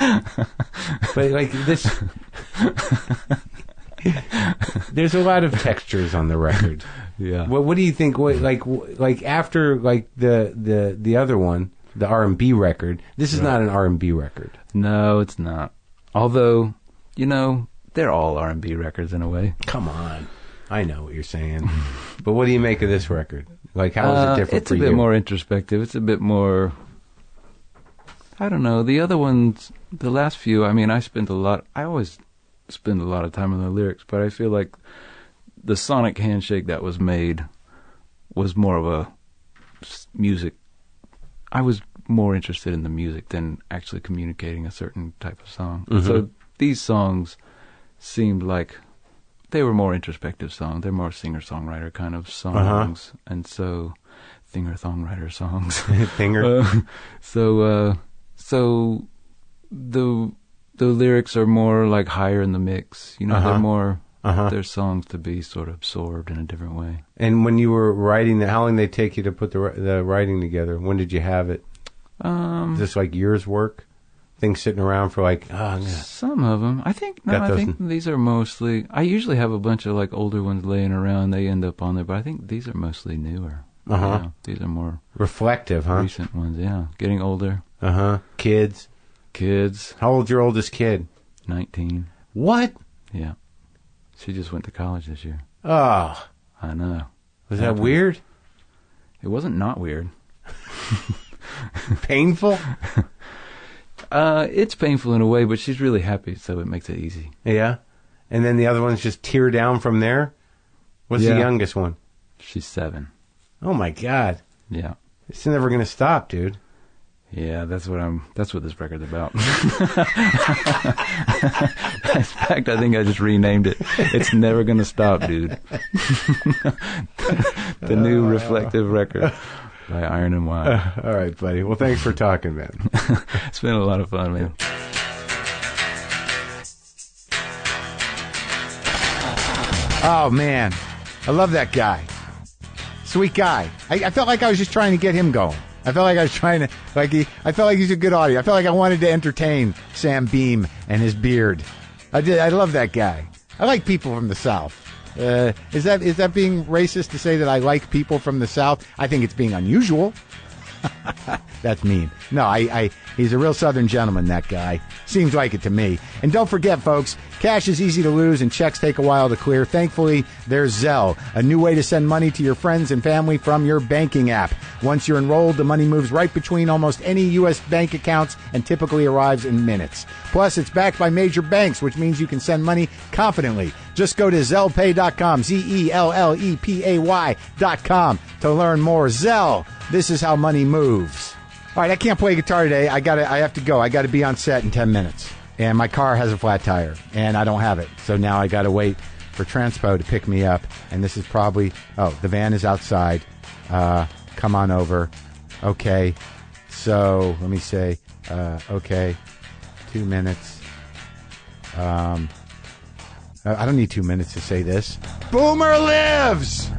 But like this, there's a lot of textures on the record. Yeah. What do you think? Like after like the other one, the R&B record. This is not an R&B record. No, it's not. Although, they're all R&B records in a way. Come on. I know what you're saying. But what do you make of this record? Like, how is it different for you? It's a bit more introspective. It's a bit more... I don't know. The other ones, the last few, I always spend a lot of time on the lyrics, but I feel like the sonic handshake that was made was more of a music. I was more interested in the music than actually communicating a certain type of song. Mm-hmm. So these songs seemed like they were more introspective songs. They're more singer-songwriter kind of songs. And so, thinger-songwriter songs. Thinger. So the lyrics are more like higher in the mix. They're more they're songs to be sort of absorbed in a different way. And when you were writing, how long did it take you to put the writing together? When did you have it? Is this like years' work? Things sitting around for like some of them. I think these are mostly. I usually have a bunch of like older ones laying around. They end up on there, but I think these are mostly newer. These are more reflective, recent ones. Yeah, getting older. Kids. How old's your oldest kid? 19. What? Yeah. She just went to college this year. Oh. I know. Was that weird? It wasn't not weird. Painful? It's painful in a way, but she's really happy, so it makes it easy. Yeah. And then the other ones just tear down from there? What's the youngest one? She's 7. Oh, my God. Yeah. It's never going to stop, dude. Yeah, that's what this record's about. In fact, I think I just renamed it. It's Never Gonna Stop, dude. The new reflective record by Iron and Wine. All right, buddy. Well, thanks for talking, man. It's been a lot of fun, man. Oh, man. I love that guy. Sweet guy. I felt like I was just trying to get him going. I felt like I was trying to, I felt like he's a good audience. I felt like I wanted to entertain Sam Beam and his beard. I love that guy. I like people from the South. Is that being racist to say that I like people from the South? I think it's being unusual. That's mean. No, he's a real Southern gentleman, that guy. Seems like it to me. And don't forget, folks, cash is easy to lose and checks take a while to clear. Thankfully, there's Zelle, a new way to send money to your friends and family from your banking app. Once you're enrolled, the money moves right between almost any U.S. bank accounts and typically arrives in minutes. Plus, it's backed by major banks, which means you can send money confidently. Just go to ZellePay.com, ZellePay.com to learn more. Zelle, this is how money moves. All right, I can't play guitar today. I have to go. I got to be on set in 10 minutes. And my car has a flat tire, and I don't have it. So now I got to wait for Transpo to pick me up. And this is probably, the van is outside. Come on over. Okay. So let me say, okay, 2 minutes. I don't need 2 minutes to say this. Boomer lives!